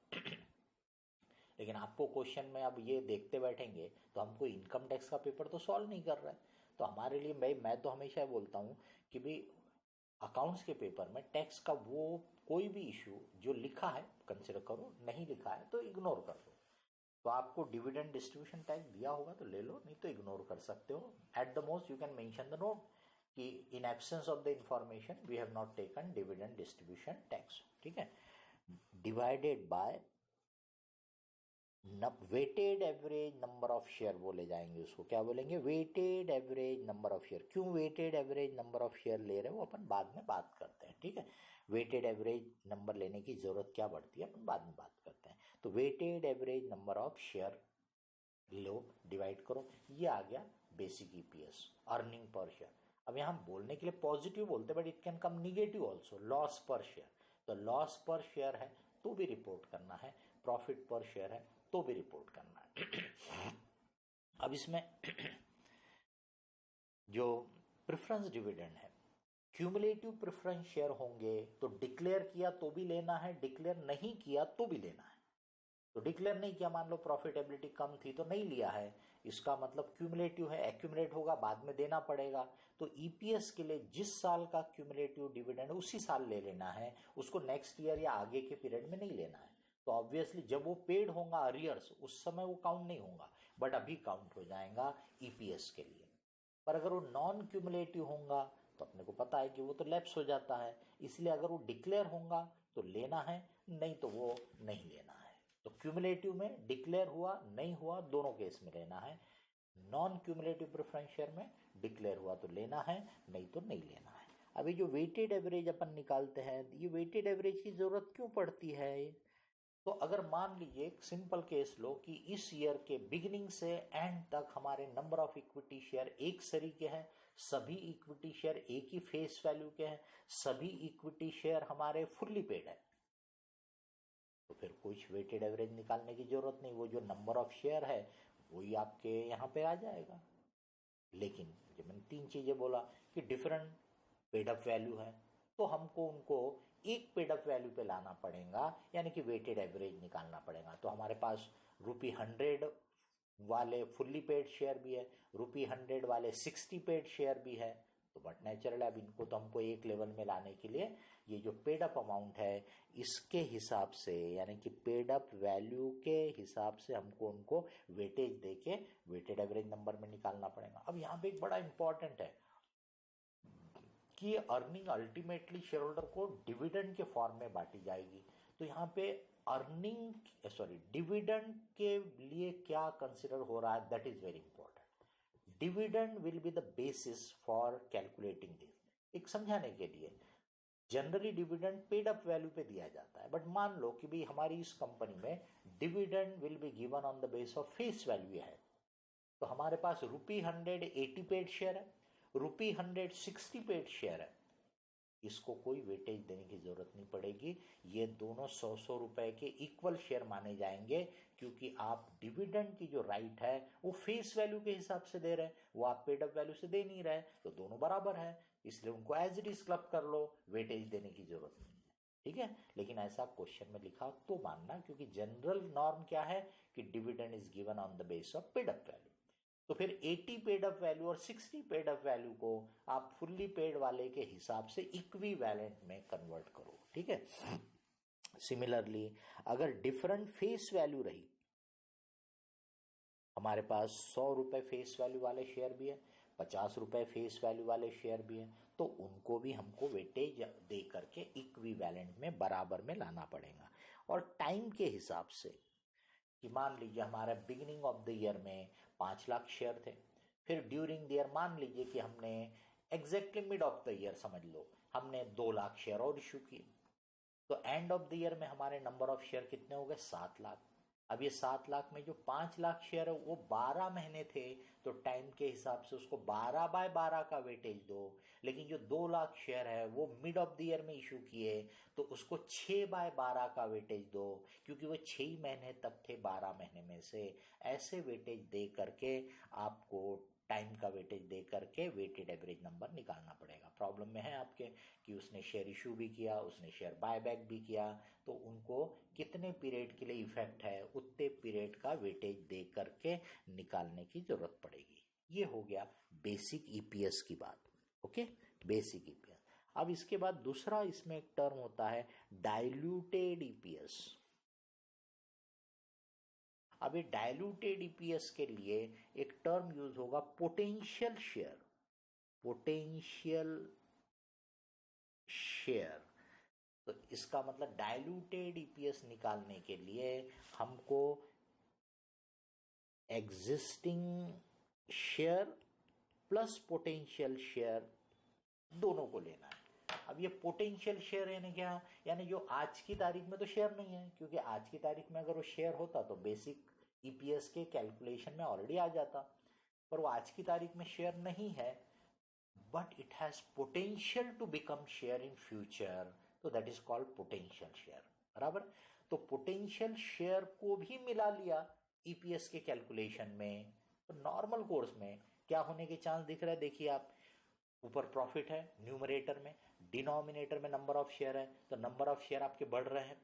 लेकिन आपको क्वेश्चन में अब ये देखते बैठेंगे तो हमको इनकम टैक्स का पेपर तो सॉल्व नहीं कर रहा है, तो हमारे लिए मैं तो हमेशा बोलता हूँ कि भाई अकाउंट्स के पेपर में टैक्स का वो कोई भी इशू जो लिखा है कंसिडर करो, नहीं लिखा है तो इग्नोर कर दो। तो आपको डिविडेंड डिस्ट्रीब्यूशन टैक्स दिया होगा तो ले लो, नहीं तो इग्नोर कर सकते हो। At the most you can mention the note कि in absence of the information we have not taken dividend distribution tax, ठीक है। Divided by weighted average number of share बोले जाएंगे, उसको क्या बोलेंगे? Weighted average number of share. क्यों weighted average number of share ले रहे हैं वो अपन बाद में बात करते हैं, ठीक है। वेटेड एवरेज नंबर लेने की जरूरत क्या पड़ती है अपन बाद में बात करते हैं। तो weighted average number of share लो, डिवाइड करो, ये आ गया basic EPS earning per share. अब यहाँ बोलने के लिए पॉजिटिव बोलते हैं but it can come negative also, loss per share. तो लॉस पर शेयर है तो भी रिपोर्ट करना है, प्रॉफिट पर शेयर है तो भी रिपोर्ट करना है। अब इसमें जो प्रेफरेंस डिविडेंड है, क्यूमुलेटिव प्रेफरेंस शेयर होंगे तो डिक्लेयर किया तो भी लेना है, डिक्लेयर नहीं किया तो भी लेना है। तो डिक्लेयर नहीं किया, मान लो प्रॉफिटेबिलिटी कम थी तो नहीं लिया है, इसका मतलब क्यूमुलेटिव है, एक्यूमुलेट होगा बाद में देना पड़ेगा। तो EPS के लिए जिस साल का क्यूमुलेटिव डिविडेंड उसी साल ले लेना है, उसको नेक्स्ट ईयर या आगे के पीरियड में नहीं लेना है। तो ऑब्वियसली जब वो पेड होगा अरियर्स उस समय वो काउंट नहीं होगा, बट अभी काउंट हो जाएगा ईपीएस के लिए। पर अगर वो नॉन क्यूमुलेटिव होगा तो अपने को पता है कि वो तो लैप्स हो जाता है, इसलिए अगर वो डिक्लेयर होगा तो लेना है, नहीं तो वो नहीं लेना है। तो क्यूमुलेटिव में डिक्लेयर हुआ नहीं हुआ दोनों केस में लेना है, नॉन क्यूमुलेटिव प्रेफरेंस शेयर में डिक्लेयर हुआ तो लेना है, नहीं तो नहीं लेना है। अभी जो वेटेड एवरेज अपन निकालते हैं, ये वेटेड एवरेज की जरूरत क्यों पड़ती है? तो अगर मान लीजिए एक सिंपल केस लो कि इस ईयर के बिगिनिंग से एंड तक हमारे नंबर ऑफ इक्विटी शेयर एक सरी के हैं, सभी इक्विटी शेयर एक ही फेस वैल्यू के हैं, सभी इक्विटी शेयर हमारे फुल्ली पेड है, तो फिर कुछ वेटेड एवरेज निकालने की जरूरत नहीं, वो जो नंबर ऑफ शेयर है वही आपके यहाँ पे आ जाएगा। लेकिन जब मैंने तीन चीजें बोला कि डिफरेंट पेड अप वैल्यू है, तो हमको उनको एक पेड अप वैल्यू पे लाना पड़ेगा, यानी कि वेटेड एवरेज निकालना पड़ेगा। तो हमारे पास ₹100 वाले फुल्ली पेड शेयर भी है, ₹100 वाले 60 पेड शेयर भी है, तो बट नेचुरल अब इनको तो हमको एक लेवल में लाने के लिए ये जो पेड अप अमाउंट है इसके हिसाब से, यानी कि पेड अप वैल्यू के हिसाब से हमको उनको वेटेज देके वेटेड एवरेज नंबर में निकालना पड़ेगा। अब यहाँ पे एक बड़ा इंपॉर्टेंट है कि अर्निंग अल्टीमेटली शेयर होल्डर को डिविडेंड के फॉर्म में बांटी जाएगी। तो यहाँ पे डिविडेंड के लिए क्या कंसिडर हो रहा है, that is very important. Dividend will be the basis for calculating this. एक समझाने के लिए, generally dividend paid up value पे दिया जाता है, बट मान लो कि भाई हमारी इस कंपनी में dividend will be given on the base of face value है, तो हमारे पास ₹180 पेड शेयर है, ₹160 पेड शेयर है, इसको कोई वेटेज देने की जरूरत नहीं पड़ेगी। ये दोनों 100 रुपए के इक्वल शेयर माने जाएंगे, क्योंकि आप डिविडेंड की जो राइट है वो फेस वैल्यू के हिसाब से दे रहे हैं, वो आप पेड अप वैल्यू से दे नहीं रहे, तो दोनों बराबर है, इसलिए उनको एज इट इज क्लब कर लो, वेटेज देने की जरूरत नहीं है। ठीक है, लेकिन ऐसा क्वेश्चन में लिखा तो मानना, क्योंकि जनरल नॉर्म क्या है कि dividend is given on the base of paid up value. तो फिर 80 पेड अप वैल्यू और 60 पेड अप वैल्यू को आप फुल्ली पेड वाले के हिसाब से इक्विवेलेंट में कन्वर्ट करो। ठीक है, सिमिलरली अगर डिफरेंट फेस वैल्यू रही, हमारे पास 100 रुपए फेस वैल्यू वाले शेयर भी है, 50 रुपए फेस वैल्यू वाले शेयर भी है, तो उनको भी हमको वेटेज दे करके इक्विवेलेंट में बराबर में लाना पड़ेगा। और टाइम के हिसाब से कि मान लीजिए हमारा बिगिनिंग ऑफ द ईयर में 5 लाख शेयर थे, फिर ड्यूरिंग द ईयर मान लीजिए कि हमने exactly mid of the year समझ लो हमने 2 लाख शेयर और इशू किए, तो एंड ऑफ द ईयर में हमारे नंबर ऑफ शेयर कितने हो गए? 7 लाख। अब ये 7 लाख में जो 5 लाख शेयर है वो 12 महीने थे, तो टाइम के हिसाब से उसको 12/12 का वेटेज दो। लेकिन जो 2 लाख शेयर है वो मिड ऑफ द ईयर में इशू किए, तो उसको 6/12 का वेटेज दो, क्योंकि वो 6 महीने तक थे 12 महीने में से। ऐसे वेटेज दे करके आपको टाइम का वेटेज दे करके वेटेड एवरेज नंबर निकालना पड़ेगा। प्रॉब्लम में है आपके कि उसने शेयर इशू भी किया, उसने शेयर बायबैक भी किया, तो उनको कितने पीरियड के लिए इफेक्ट है उतने पीरियड का वेटेज दे करके निकालने की जरूरत पड़ेगी। ये हो गया बेसिक ईपीएस की बात। Okay, basic EPS. अब इसके बाद दूसरा इसमें एक टर्म होता है डाइल्यूटेड ईपीएस। अब ये डाइल्यूटेड ईपीएस के लिए एक टर्म यूज होगा पोटेंशियल शेयर। पोटेंशियल शेयर, तो इसका मतलब डाइल्यूटेड ईपीएस निकालने के लिए हमको existing share plus potential share दोनों को लेना है। अब ये पोटेंशियल शेयर यानी क्या? यानी जो आज की तारीख में तो शेयर नहीं है, क्योंकि आज की तारीख में अगर वो शेयर होता तो बेसिक ईपीएस के कैलकुलेशन में ऑलरेडी आ जाता, पर वो आज की तारीख में शेयर नहीं है, but it has potential to become share in future, तो that is called potential share. बराबर, तो पोटेंशियल शेयर को भी मिला लिया ईपीएस के कैलकुलेशन में। तो नॉर्मल कोर्स में क्या होने के चांस दिख रहा है? देखिए आप, ऊपर प्रॉफिट है न्यूमरेटर में, डिनोमिनेटर में नंबर ऑफ शेयर है, तो नंबर ऑफ शेयर आपके बढ़ रहे हैं,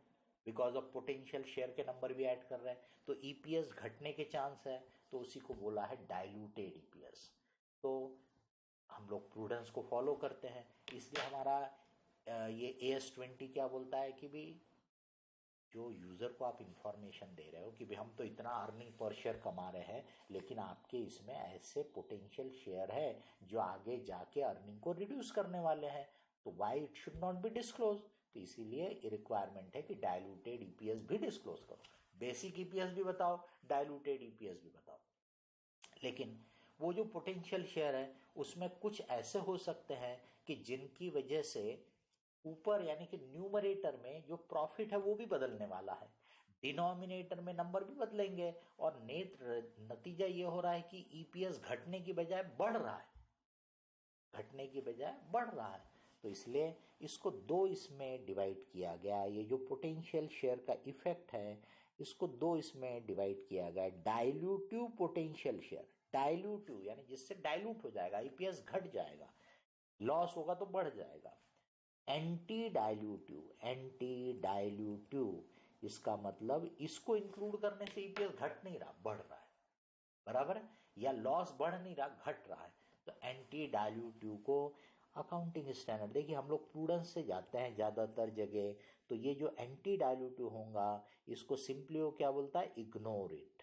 बिकॉज ऑफ पोटेंशियल शेयर के नंबर भी ऐड कर रहे हैं, तो ईपीएस घटने के चांस है, तो उसी को बोला है डाइल्यूटेड ईपीएस। तो हम लोग प्रूडेंस को फॉलो करते हैं, इसलिए हमारा ये AS20 क्या बोलता है कि भी जो यूज़र को आप इंफॉर्मेशन दे रहे हो कि भाई हम तो इतना अर्निंग पर शेयर कमा रहे हैं, लेकिन आपके इसमें ऐसे पोटेंशियल शेयर है जो आगे जाके अर्निंग को रिड्यूस करने वाले हैं, तो why it should not be disclose. तो इसीलिए रिक्वायरमेंट है कि डायलूटेड ईपीएस भी डिस्क्लोज करो, बेसिक ईपीएस भी बताओ, डायलूटेड ईपीएस भी बताओ। लेकिन वो जो पोटेंशियल शेयर है उसमें कुछ ऐसे हो सकते हैं कि जिनकी वजह से ऊपर यानी कि न्यूमरेटर में जो प्रॉफिट है वो भी बदलने वाला है, डिनोमिनेटर में नंबर भी बदलेंगे, और नेट नतीजा ये हो रहा है कि ईपीएस घटने की बजाय बढ़ रहा है, घटने की बजाय बढ़ रहा है। तो इसलिए इसको दो इसमें डिवाइड किया गया। ये जो पोटेंशियल शेयर का इफेक्ट है इसको दो इसमें डिवाइड किया गया। डाइल्यूटिव पोटेंशियल शेयर, डाइल्यूटिव यानी जिससे डाइल्यूट हो जाएगा, ईपीएस घट जाएगा, लॉस होगा तो बढ़ जाएगा। एंटी डाइल्यूटिव, एंटी डाइल्यूटिव इसका मतलब इसको इंक्लूड करने से ईपीएस घट नहीं रहा, बढ़ रहा है, बराबर है, या लॉस बढ़ नहीं रहा, घट रहा है। तो एंटी डाइल्यूटिव को अकाउंटिंग स्टैंडर्ड, देखिए हम लोग प्रूडेंस से जाते हैं ज़्यादातर जगह, तो ये जो एंटी डाइल्यूटिव होगा इसको सिंपली वो क्या बोलता है, इग्नोर इट,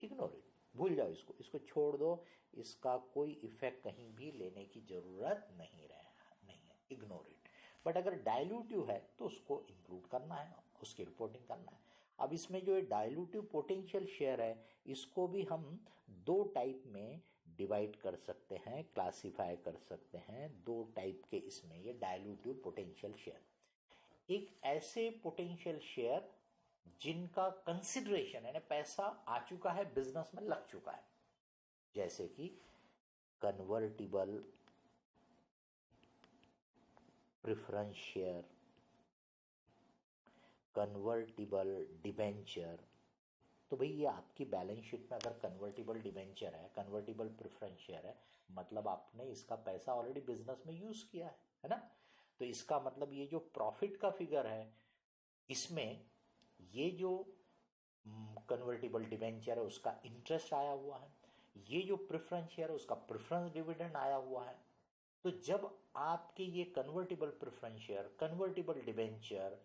इग्नोर इट, भूल जाओ इसको, इसको छोड़ दो, इसका कोई इफेक्ट कहीं भी लेने की जरूरत नहीं है, इग्नोर इट। बट अगर डाइल्यूटिव है तो उसको इंक्लूड करना है, उसकी रिपोर्टिंग करना है। अब इसमें जो डाइल्यूटिव पोटेंशियल शेयर है इसको भी हम दो टाइप में डिवाइड कर सकते हैं, क्लासिफाई कर सकते हैं, दो टाइप के इसमें ये डाइल्यूटिव पोटेंशियल शेयर। एक ऐसे पोटेंशियल शेयर जिनका कंसिडरेशन यानी पैसा आ चुका है, बिजनेस में लग चुका है, जैसे कि convertible preference share, convertible debenture. तो भाई ये आपकी बैलेंस शीट में अगर कन्वर्टिबल डिबेंचर है, कन्वर्टिबल प्रेफरेंस शेयर है, मतलब आपने इसका पैसा ऑलरेडी बिजनेस में यूज किया है ना। तो इसका मतलब ये जो प्रॉफिट का फिगर है इसमें ये जो कन्वर्टिबल डिबेंचर है उसका इंटरेस्ट आया हुआ है, ये जो प्रेफरेंस शेयर है उसका प्रेफरेंस डिविडेंड आया हुआ है। तो जब आपके ये convertible preference share, convertible debenture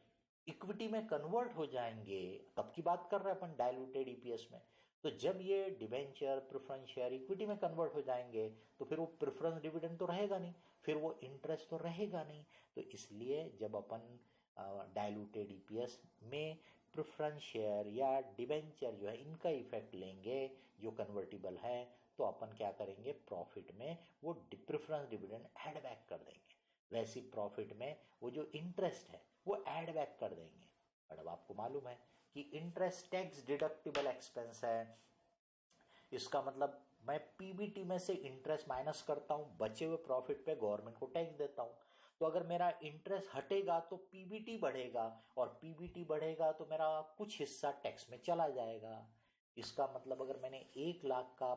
equity में कन्वर्ट हो जाएंगे, तब की बात कर रहे हैं अपन डाइल्यूटेड ईपीएस में, तो जब ये डिबेंचर प्रेफरेंस शेयर इक्विटी में कन्वर्ट हो जाएंगे तो फिर वो प्रेफरेंस डिविडेंड तो रहेगा नहीं, फिर वो इंटरेस्ट तो रहेगा नहीं। तो इसलिए जब अपन डाइल्यूटेड ईपीएस में प्रेफरेंस शेयर या डिबेंचर जो है इनका इफेक्ट लेंगे जो कन्वर्टिबल है, तो अपन क्या करेंगे, प्रॉफिट में वो प्रेफरेंस डिविडेंड ऐड बैक कर देंगे, वैसी प्रॉफिट में वो जो इंटरेस्ट है वो ऐड बैक कर देंगे। और अब आपको मालूम है कि इंटरेस्ट टैक्स डिडक्टिबल एक्सपेंस है, इसका मतलब मैं पीबीटी में से इंटरेस्ट माइनस करता हूं, बचे हुए प्रॉफिट पे गवर्नमेंट को टैक्स देता हूं। तो अगर मेरा इंटरेस्ट हटेगा तो पीबीटी बढ़ेगा, और पीबीटी बढ़ेगा तो मेरा कुछ हिस्सा टैक्स में चला जाएगा। इसका मतलब अगर मैंने 1 लाख का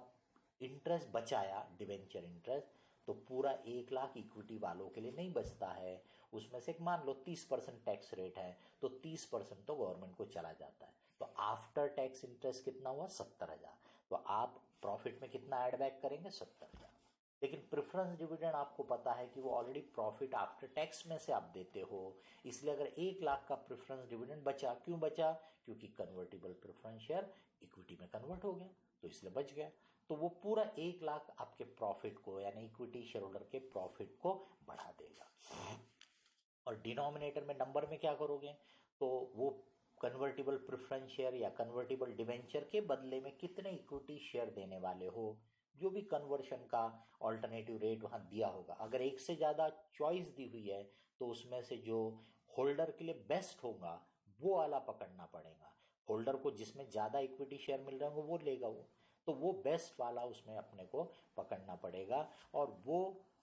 इंटरेस्ट बचाया, डिवेंचर इंटरेस्ट, तो पूरा 1 लाख इक्विटी वालों के लिए नहीं बचता है, उसमें से मान लो 30% टैक्स रेट है, तो 30% तो गवर्नमेंट को चला जाता है। तो आफ्टर टैक्स इंटरेस्ट कितना हुआ, 70,000। तो आप प्रॉफिट में कितना ऐड बैक करेंगे, 70,000। लेकिन प्रेफरेंस डिविडेंड आपको पता है कि वो ऑलरेडी प्रॉफिट आफ्टर टैक्स में से आप देते हो, इसलिए अगर 1 लाख का प्रेफरेंस डिविडेंड बचा, क्यों बचा, क्योंकि कन्वर्टिबल प्रेफरेंस शेयर इक्विटी में कन्वर्ट हो गया, तो इसलिए बच गया। तो वो पूरा 1 लाख आपके प्रॉफिट को यानी इक्विटी शेयर होल्डर के प्रॉफिट को बढ़ा देगा। और डिनोमिनेटर में नंबर में क्या करोगे, तो वो कन्वर्टिबल प्रेफरेंस शेयर या कन्वर्टिबल डिबेंचर के बदले में कितने इक्विटी शेयर देने वाले हो, जो भी कन्वर्शन का ऑल्टरनेटिव रेट वहां दिया होगा। अगर एक से ज्यादा चॉइस दी हुई है तो उसमें से जो होल्डर के लिए बेस्ट होगा वो वाला पकड़ना पड़ेगा, होल्डर को जिसमें ज्यादा इक्विटी शेयर मिल रहे होंगे वो लेगा, वो तो वो बेस्ट वाला उसमें अपने को पकड़ना पड़ेगा, और वो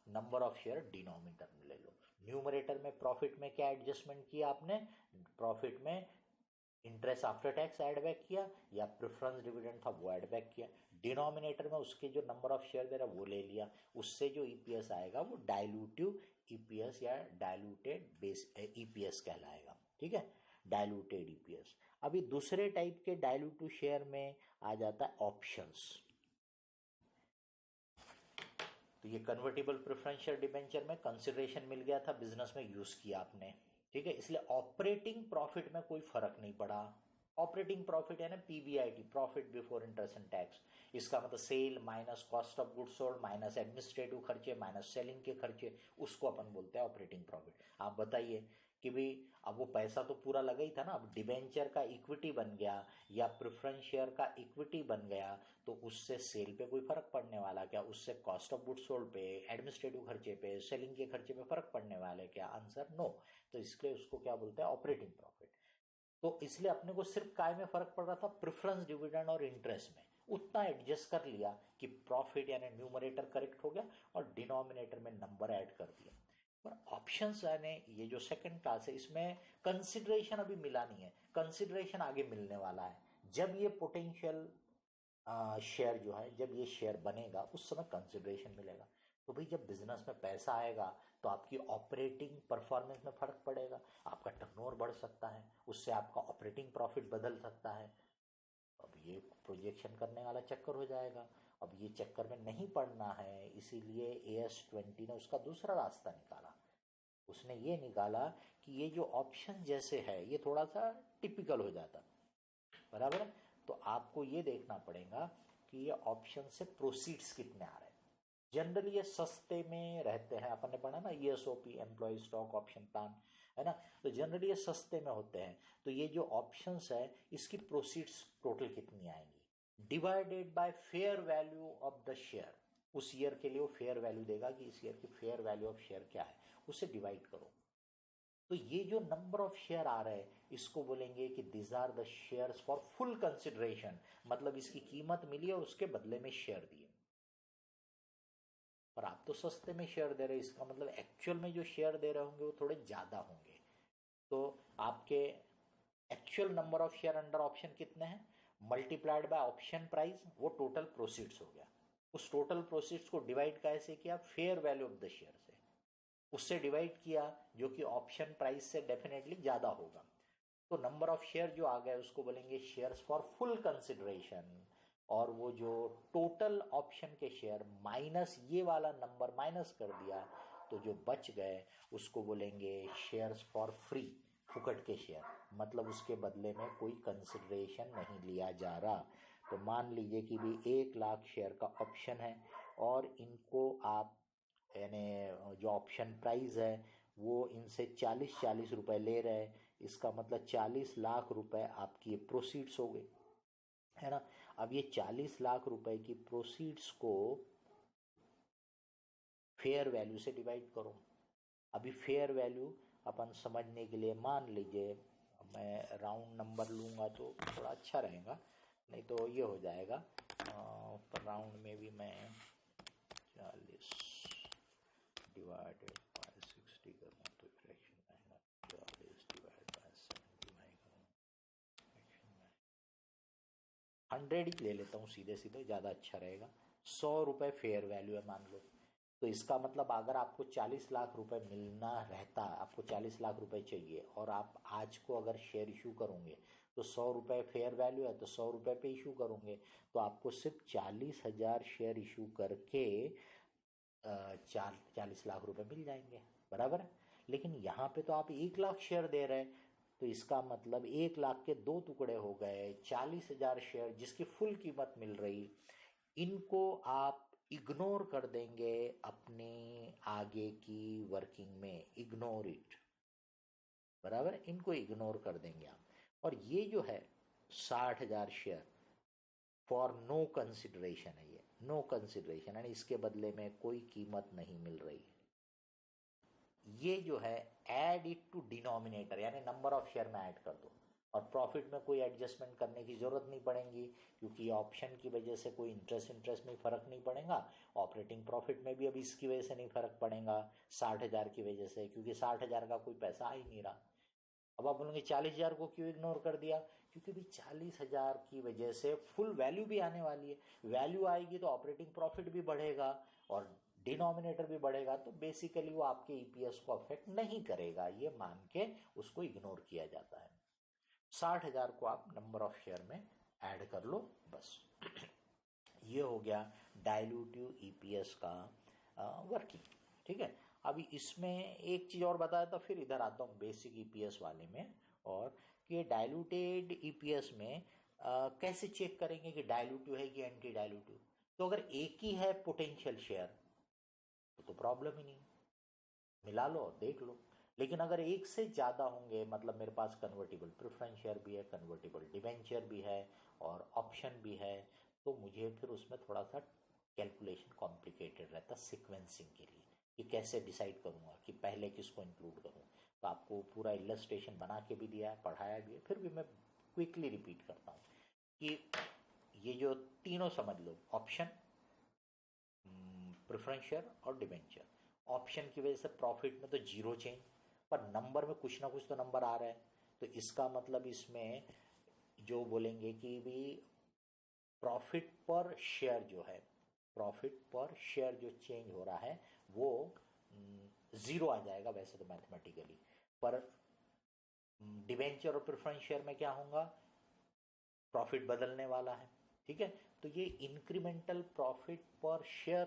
नंबर ऑफ शेयर डिनोमिनेटर में ले लो। न्यूमरेटर में प्रॉफिट में क्या एडजस्टमेंट किया आपने, प्रॉफिट में interest after tax add back किया या प्रेफरेंस डिविडेंड था वो ऐड बैक किया, डिनोमिनेटर में उसके जो नंबर ऑफ शेयर दे रहा वो ले लिया, उससे जो ईपीएस आएगा वो डाइल्यूटिव ईपीएस या डाइल्यूटेड बेस ईपीएस कहलाएगा, ठीक है, डाइल्यूटेड ईपीएस। अभी दूसरे टाइप के डाइल्यूटिव शेयर में आ जाता है ऑप्शंस। तो ये कन्वर्टिबल प्रेफरेंस शेयर डिबेंचर में कंसिडरेशन मिल गया था, बिजनेस में यूज किया आपने, ठीक है, इसलिए ऑपरेटिंग प्रॉफिट में कोई फर्क नहीं पड़ा। ऑपरेटिंग प्रॉफिट है ना PBIT, profit before interest and tax. इसका मतलब sale minus cost of goods sold minus administrative खर्चे माइनस सेलिंग के खर्चे, उसको अपन बोलते हैं ऑपरेटिंग प्रॉफिट। आप बताइए कि भाई अब वो पैसा तो पूरा लगा ही था ना, अब डिबेंचर का इक्विटी बन गया या प्रेफरेंस शेयर का इक्विटी बन गया, तो उससे सेल पे कोई फर्क पड़ने वाला क्या? उससे कॉस्ट ऑफ गुड्स सोल्ड पे, एडमिनिस्ट्रेटिव खर्चे पे, सेलिंग के खर्चे पे फर्क पड़ने वाला है क्या? Answer no. तो इसलिए उसको क्या बोलते हैं? Operating profit. तो इसलिए अपने को सिर्फ काय में फर्क पड़ रहा था? प्रेफरेंस डिविडेंड और इंटरेस्ट में। उतना एडजस्ट कर लिया कि प्रॉफिट यानी न्यूमरेटर करेक्ट हो गया और डिनोमिनेटर में नंबर ऐड कर दिया। पर ऑप्शंस यानी ये जो सेकंड क्लास है इसमें कंसिडरेशन अभी मिला नहीं है, कंसिडरेशन आगे मिलने वाला है। जब ये पोटेंशियल शेयर जो है, जब ये शेयर बनेगा उस समय कंसिडरेशन मिलेगा। तो भाई जब बिजनेस में पैसा आएगा तो आपकी ऑपरेटिंग परफॉर्मेंस में फर्क पड़ेगा, आपका टर्नओवर बढ़ सकता है, उससे आपका ऑपरेटिंग प्रॉफिट बदल सकता है। अब ये प्रोजेक्शन करने वाला चक्कर हो जाएगा। अब ये चक्कर में नहीं पड़ना है, इसीलिए AS20 ने उसका दूसरा रास्ता निकाला। उसने ये निकाला कि ये जो ऑप्शन जैसे है ये थोड़ा सा टिपिकल हो जाता, बराबर है। तो आपको ये देखना पड़ेगा कि ये ऑप्शन से प्रोसीड्स कितने आ रहे हैं। जनरली ये सस्ते में रहते हैं, अपन ने पढ़ा ना ESOP, employ stock option plan, है ना। तो जनरली ये सस्ते में होते हैं। तो ये जो ऑप्शंस है इसकी प्रोसीड्स टोटल कितनी आएंगी, divided by fair value of the share. उस ईयर के लिए वो फेयर वैल्यू देगा कि इस ईयर की फेयर वैल्यू ऑफ शेयर क्या है, उससे डिवाइड करो। तो ये जो नंबर ऑफ शेयर आ रहे हैं इसको बोलेंगे कि this are the shares for full consideration, मतलब इसकी कीमत मिली और उसके बदले में शेयर दिए। पर आप तो सस्ते में शेयर दे रहे हैं, इसका मतलब एक्चुअल में जो शेयर दे रहे होंगे वो थोड़े ज्यादा होंगे। तो आपके actual number of share under option कितने हैं, मल्टीप्लाइड बाय ऑप्शन प्राइस, वो टोटल प्रोसीड्स हो गया। उस टोटल प्रोसीड्स को डिवाइड कैसे किया? Fair value of the share से, उससे डिवाइड किया जो कि ऑप्शन प्राइस से डेफिनेटली ज्यादा होगा। तो नंबर ऑफ शेयर जो आ गए उसको बोलेंगे शेयर्स फॉर फुल कंसिडरेशन। और वो जो टोटल ऑप्शन के शेयर माइनस ये वाला नंबर माइनस कर दिया तो जो बच गए उसको बोलेंगे शेयर्स फॉर फ्री, फुकट के शेयर, मतलब उसके बदले में कोई कंसिडरेशन नहीं लिया जा रहा। तो मान लीजिए कि भी 1 लाख शेयर का ऑप्शन है और इनको आप यानी जो ऑप्शन प्राइस है वो इनसे 40-40 रुपए ले रहे हैं, इसका मतलब 40 लाख रुपए आपकी प्रोसीड्स हो गए, है ना। अब ये 40 लाख रुपए की प्रोसीड्स को फेयर वैल्यू से डिवाइड करो। अभी फेयर वैल्यू अपन समझने के लिए मान लीजिए मैं राउंड नंबर लूँगा तो थोड़ा अच्छा रहेगा, नहीं तो ये हो जाएगा। पर राउंड में भी मैं 40 डिवाइडेड बाय 60 करूँ तो फ्रैक्शन आएगा, 40 डिवाइड बाय 70 करूँ, 100 ही ले लेता हूँ सीधे सीधे, ज़्यादा अच्छा रहेगा। 100 रुपये फेयर वैल्यू है मान लो। तो इसका मतलब अगर आपको 40 लाख रुपए मिलना रहता, आपको 40 लाख रुपए चाहिए और आप आज को अगर शेयर इशू करोगे तो 100 रुपये फेयर वैल्यू है तो 100 रुपये पे इशू करोगे, तो आपको सिर्फ 40,000 शेयर इशू करके 40 लाख रुपए मिल जाएंगे, बराबर है। लेकिन यहाँ पे तो आप 1 लाख शेयर दे रहे हैं, तो इसका मतलब 1 लाख के 2 टुकड़े हो गए, 40,000 शेयर जिसकी फुल कीमत मिल रही, इनको आप इग्नोर कर देंगे अपने आगे की वर्किंग में, इग्नोर इट, बराबर है, इनको इग्नोर कर देंगे आप। और ये जो है 60,000 शेयर फॉर नो कंसिडरेशन है, ये नो कंसिडरेशन यानी इसके बदले में कोई कीमत नहीं मिल रही है। ये जो है ऐड इट टू डिनोमिनेटर यानी नंबर ऑफ शेयर में ऐड कर दो, और प्रॉफिट में कोई एडजस्टमेंट करने की जरूरत नहीं पड़ेगी क्योंकि ऑप्शन की वजह से कोई इंटरेस्ट में फर्क नहीं पड़ेगा। ऑपरेटिंग प्रॉफिट में भी अब इसकी वजह से नहीं फर्क पड़ेगा 60,000 की वजह से, क्योंकि 60,000 का कोई पैसा आ ही नहीं रहा। अब आप बोलेंगे 40,000 को क्यों इग्नोर कर दिया? क्योंकि भी 40,000 की वजह से फुल वैल्यू भी आने वाली है, वैल्यू आएगी तो ऑपरेटिंग प्रॉफिट भी बढ़ेगा और डिनोमिनेटर भी बढ़ेगा, तो बेसिकली वो आपके ईपीएस को अफेक्ट नहीं करेगा, ये मान के उसको इग्नोर किया जाता है। 60,000 को आप नंबर ऑफ शेयर में ऐड कर लो बस। ये हो गया डाइल्यूटिव ईपीएस का वर्किंग, ठीक है। अभी इसमें एक चीज़ और बताया था, फिर इधर आता हूँ बेसिक ईपीएस वाले में। और कि डाइल्यूटेड ईपीएस में कैसे चेक करेंगे कि डाइल्यूटिव है कि एंटी डाइल्यूटिव। तो अगर एक ही है पोटेंशियल शेयर तो प्रॉब्लम ही नहीं, मिला लो देख लो। लेकिन अगर एक से ज़्यादा होंगे, मतलब मेरे पास कन्वर्टिबल प्रेफरेंस शेयर भी है, कन्वर्टिबल डिवेंचर भी है और ऑप्शन भी है, तो मुझे फिर उसमें थोड़ा सा कैलकुलेशन कॉम्प्लिकेटेड रहता सीक्वेंसिंग के लिए कि कैसे डिसाइड करूँगा कि पहले किसको इंक्लूड करूँ। तो आपको पूरा इलस्ट्रेशन बना के भी दिया है, पढ़ाया भी है, फिर भी मैं क्विकली रिपीट करता हूँ कि ये जो तीनों समझ लो, ऑप्शन, प्रेफरेंस शेयर और डिवेंचर। ऑप्शन की वजह से प्रॉफिट में तो जीरो चेंज, पर नंबर में कुछ ना कुछ तो नंबर आ रहा है। तो इसका मतलब इसमें जो बोलेंगे कि भी प्रॉफिट पर शेयर जो है, प्रॉफिट पर शेयर जो चेंज हो रहा है वो ज़ीरो आ जाएगा वैसे तो मैथमेटिकली। पर डिवेंचर और प्रेफरेंस शेयर में क्या होगा, प्रॉफिट बदलने वाला है। ठीक है, तो ये इंक्रीमेंटल प्रॉफिट पर शेयर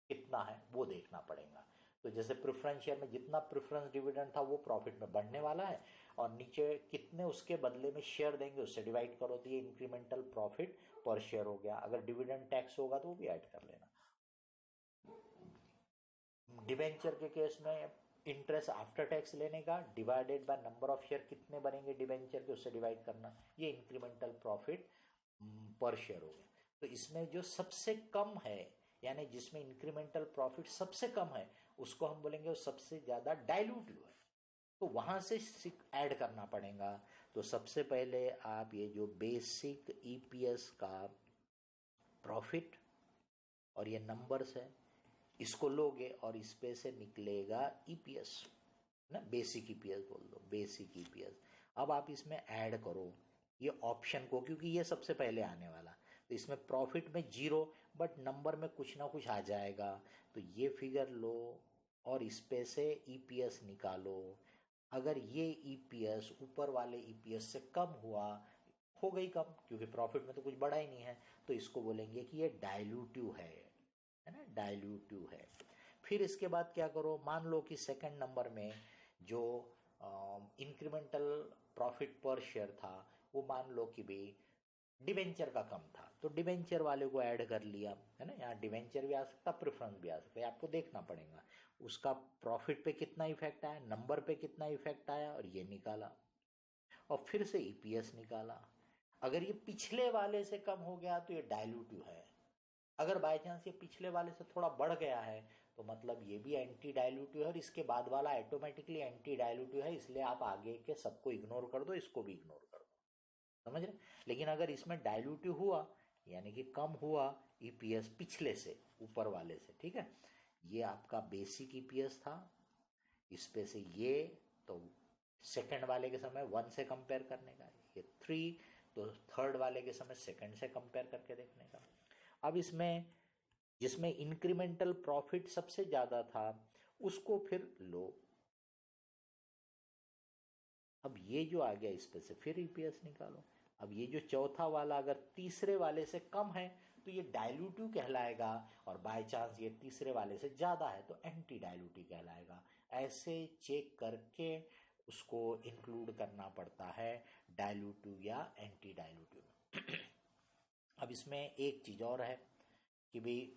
कितना है वो देखना पड़ेगा। तो जैसे प्रेफरेंस शेयर में जितना प्रेफरेंस डिविडेंड था वो प्रॉफिट में बढ़ने वाला है, और नीचे कितने उसके बदले में शेयर देंगे उससे डिवाइड करो, तो ये इंक्रीमेंटल प्रॉफिट पर शेयर हो गया। अगर डिविडेंड टैक्स होगा तो वो भी ऐड कर लेना। डिवेंचर के केस में इंटरेस्ट आफ्टर टैक्स लेने का divided by number of share, कितने बनेंगे डिवेंचर के उससे डिवाइड करना, ये इंक्रीमेंटल प्रॉफिट पर शेयर हो गया। तो इसमें जो सबसे कम है, यानी जिसमें इंक्रीमेंटल प्रॉफिट सबसे कम है, उसको हम बोलेंगे वो सबसे ज्यादा डाइल्यूटिव है, तो वहां से ऐड करना पड़ेगा। तो सबसे पहले आप ये जो बेसिक ईपीएस का प्रॉफिट और ये नंबर्स है इसको लोगे और इस पे से निकलेगा ईपीएस ना, बेसिक ईपीएस बोल दो, बेसिक ईपीएस। अब आप इसमें ऐड करो ये ऑप्शन को, क्योंकि ये सबसे पहले आने वाला, तो इसमें प्रॉफिट में जीरो बट नंबर में कुछ ना कुछ आ जाएगा, तो ये फिगर लो और इस पे से ईपीएस निकालो। अगर ये ईपीएस ऊपर वाले ईपीएस से कम हुआ, हो गई कम क्योंकि प्रॉफिट में तो कुछ बढ़ा ही नहीं है, तो इसको बोलेंगे कि ये डाइल्यूटिव है ना, डाइल्यूटिव है। फिर इसके बाद क्या करो, मान लो कि सेकंड नंबर में जो इंक्रीमेंटल प्रॉफिट पर शेयर था वो मान लो कि भी डिवेंचर का कम था, तो डिवेंचर वाले को ऐड कर लिया, है ना। यहाँ डिवेंचर भी आ सकता, प्रेफरेंस भी आ सकता है, आपको देखना पड़ेगा उसका प्रॉफिट पे कितना इफेक्ट आया, नंबर पे कितना इफेक्ट आया, और ये निकाला और फिर से ईपीएस निकाला। अगर ये पिछले वाले से कम हो गया तो ये डाइल्यूटिव है, अगर बाय चांस ये पिछले वाले से थोड़ा बढ़ गया है तो मतलब ये भी एंटी डाइल्यूटिव है, और इसके बाद वाला ऑटोमेटिकली एंटी डाइल्यूटिव है, इसलिए आप आगे के सबको इग्नोर कर दो, इसको भी इग्नोर कर दो, समझ रहे। लेकिन अगर इसमें डाइल्यूटिव हुआ यानी कि कम हुआ ईपीएस पिछले से, ऊपर वाले से, ठीक है, ये आपका बेसिक ईपीएस था, इस पे से ये, तो सेकंड वाले के समय 1 से कंपेयर करने का, ये 3, तो थर्ड वाले के समय सेकंड से कंपेयर करके देखने का। अब इसमें जिसमें इंक्रीमेंटल प्रॉफिट सबसे ज्यादा था उसको फिर लो, अब ये जो आ गया इस पे से फिर ईपीएस निकालो। अब ये जो चौथा वाला अगर तीसरे वाले से कम है तो ये डाइल्यूटिव कहलाएगा, और बाय चांस ये तीसरे वाले से ज्यादा है तो एंटी डाइल्यूटिव कहलाएगा। ऐसे चेक करके उसको इंक्लूड करना पड़ता है डाइल्यूटिव या एंटी डाइल्यूटिव। अब इसमें एक चीज और है कि भाई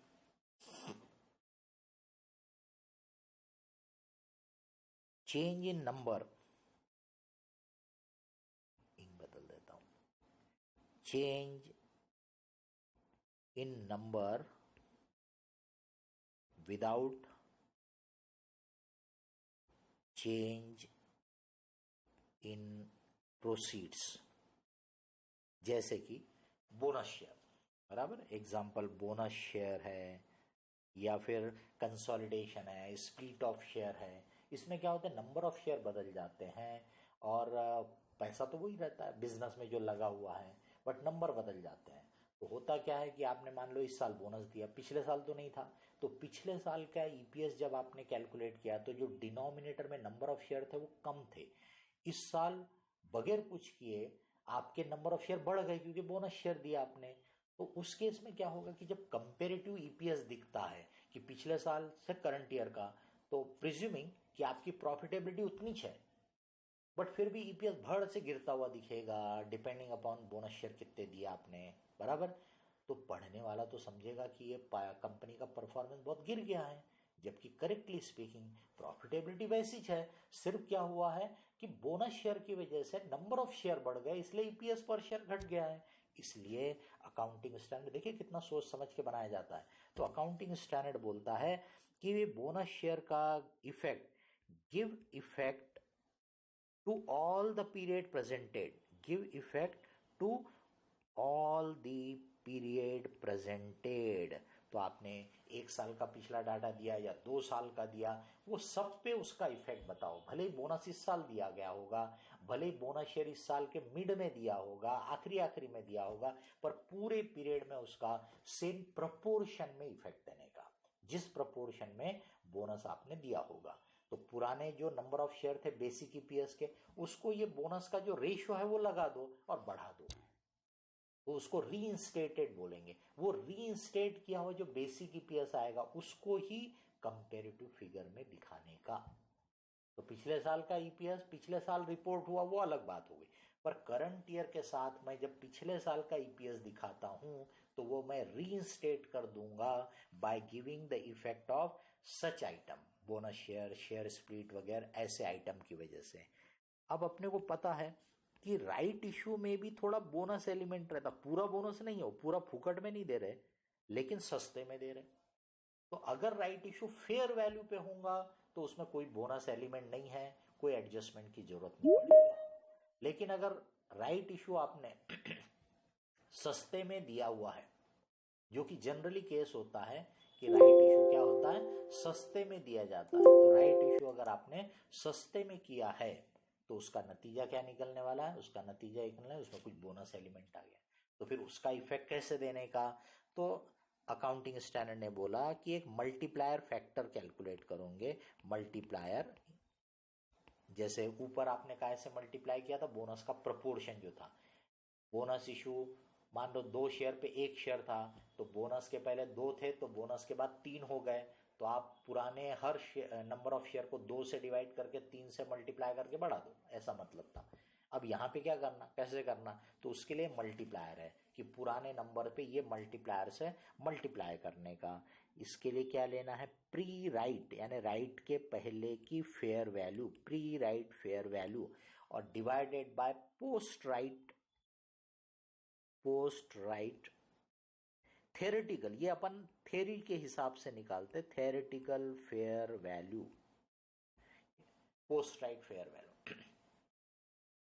चेंज इन नंबर, बदल देता हूं, change in number without change in proceeds, जैसे कि बोनस शेयर, बराबर, एग्जाम्पल बोनस शेयर है या फिर कंसोलिडेशन है, स्प्लिट ऑफ शेयर है। इसमें क्या होता है, नंबर ऑफ शेयर बदल जाते हैं और पैसा तो वही रहता है बिजनेस में जो लगा हुआ है, बट नंबर बदल जाते हैं। तो होता क्या है कि आपने मान लो इस साल बोनस दिया, पिछले साल तो नहीं था, तो पिछले साल का ईपीएस जब आपने कैलकुलेट किया तो जो डिनोमिनेटर में नंबर ऑफ शेयर थे वो कम थे। इस साल बगैर कुछ किए आपके नंबर ऑफ शेयर बढ़ गए क्योंकि बोनस शेयर दिया आपने। तो उस केस में क्या होगा कि जब कंपेरेटिव ईपीएस दिखता है कि पिछले साल से करंट ईयर का, तो प्रिज्यूमिंग कि आपकी प्रॉफिटेबिलिटी उतनी है, बट फिर भी ईपीएस भड़ से गिरता हुआ दिखेगा डिपेंडिंग अपॉन बोनस शेयर कितने दिया आपने, बराबर। तो पढ़ने वाला तो समझेगा कि ये कंपनी का परफॉर्मेंस बहुत गिर गया है, जबकि करेक्टली स्पीकिंग प्रॉफिटेबिलिटी वैसी है। सिर्फ क्या हुआ है कि बोनस शेयर की वजह से नंबर ऑफ शेयर बढ़ गए, इसलिए ईपीएस पर शेयर घट गया है। इसलिए अकाउंटिंग स्टैंडर्ड देखिए कितना सोच समझ के बनाया जाता है। तो अकाउंटिंग स्टैंडर्ड बोलता है कि बोनस शेयर का effect give effect to all the period presented, give effect to all the period presented। तो आपने 1 साल का पिछला डाटा दिया या 2 साल का दिया, वो सब पे उसका इफेक्ट बताओ। भले ही बोनस इस साल दिया गया होगा, भले ही बोनस शेयर इस साल के मिड में दिया होगा, आखिरी आखिरी में दिया होगा, पर पूरे पीरियड में उसका सेम प्रपोर्शन में इफेक्ट देने का, जिस प्रपोर्शन में बोनस आपने दिया होगा। तो पुराने जो नंबर ऑफ शेयर थे बेसिक ईपीएस के, उसको ये बोनस का जो रेशियो है वो लगा दो और बढ़ा दो, तो उसको रीइंस्टेटेड बोलेंगे। वो रीइंस्टेट किया हुआ जो बेसिक ईपीएस आएगा उसको ही कंपेरेटिव फिगर में दिखाने का। तो पिछले साल का ईपीएस पिछले साल रिपोर्ट हुआ वो अलग बात हो गई, पर करंट ईयर के साथ मैं जब पिछले साल का ईपीएस दिखाता हूं तो वो मैं रीइंस्टेट कर दूंगा by giving the effect of such item, bonus share, share split वगैरह ऐसे आइटम की वजह से। अब अपने को पता है कि राइट इश्यू में भी थोड़ा बोनस एलिमेंट रहता, पूरा बोनस नहीं हो, पूरा फुकट में नहीं दे रहे लेकिन सस्ते में दे रहे। तो अगर राइट इश्यू फेयर वैल्यू पे होगा तो उसमें कोई बोनस एलिमेंट नहीं है, कोई एडजस्टमेंट की जरूरत नहीं पड़ेगी। लेकिन अगर राइट इश्यू आपने सस्ते में दिया हुआ है, जो कि जनरली केस होता है कि राइट इशू क्या होता है, सस्ते में दिया जाता है। तो राइट इशू अगर आपने सस्ते में किया है तो उसका नतीजा क्या निकलने वाला है, उसका नतीजा निकलना है उसमें कुछ बोनस एलिमेंट आ गया। तो फिर उसका इफेक्ट कैसे देने का, तो अकाउंटिंग स्टैंडर्ड ने बोला कि एक मल्टीप्लायर फैक्टर कैलकुलेट करोगे। मल्टीप्लायर जैसे ऊपर आपने काय से मल्टीप्लाई किया था, बोनस का प्रपोर्शन जो था, बोनस इशू मान लो 2 शेयर पे 1 शेयर था, तो बोनस के पहले 2 थे तो बोनस के बाद 3 हो गए, तो आप पुराने हर नंबर ऑफ शेयर को 2 से डिवाइड करके 3 से मल्टीप्लाई करके बढ़ा दो, ऐसा मतलब था। अब यहाँ पे क्या करना, कैसे करना, तो उसके लिए मल्टीप्लायर है कि पुराने नंबर पे ये मल्टीप्लायर से मल्टीप्लाई करने का। इसके लिए क्या लेना है, प्री राइट, यानी राइट के पहले की fair value, pre right fair value, और divided by post right, post right theoretical, ये अपन थेरी के हिसाब से निकालते, theoretical fair value, post right fair value.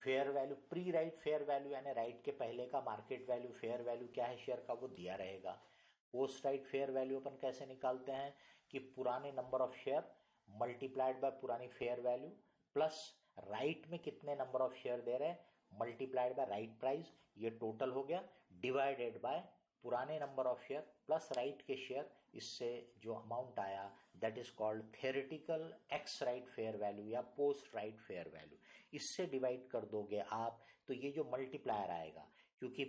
Fair value, pre right fair value यानी राइट के पहले का मार्केट वैल्यू, फेयर वैल्यू क्या है शेयर का वो दिया रहेगा। पोस्ट राइट फेयर वैल्यू अपन कैसे निकालते हैं कि पुराने number of share multiplied by पुरानी फेयर वैल्यू प्लस राइट में कितने नंबर ऑफ शेयर दे रहे हैं मल्टीप्लाइड बाय राइट प्राइस, ये टोटल हो गया, डिवाइडेड बाय पुराने number of share plus right के शेयर, इससे जो अमाउंट आया that is called theoretical x right fair value या पोस्ट राइट फेयर वैल्यू। इससे डिवाइड कर दोगे आप तो ये जो मल्टीप्लायर आएगा, क्योंकि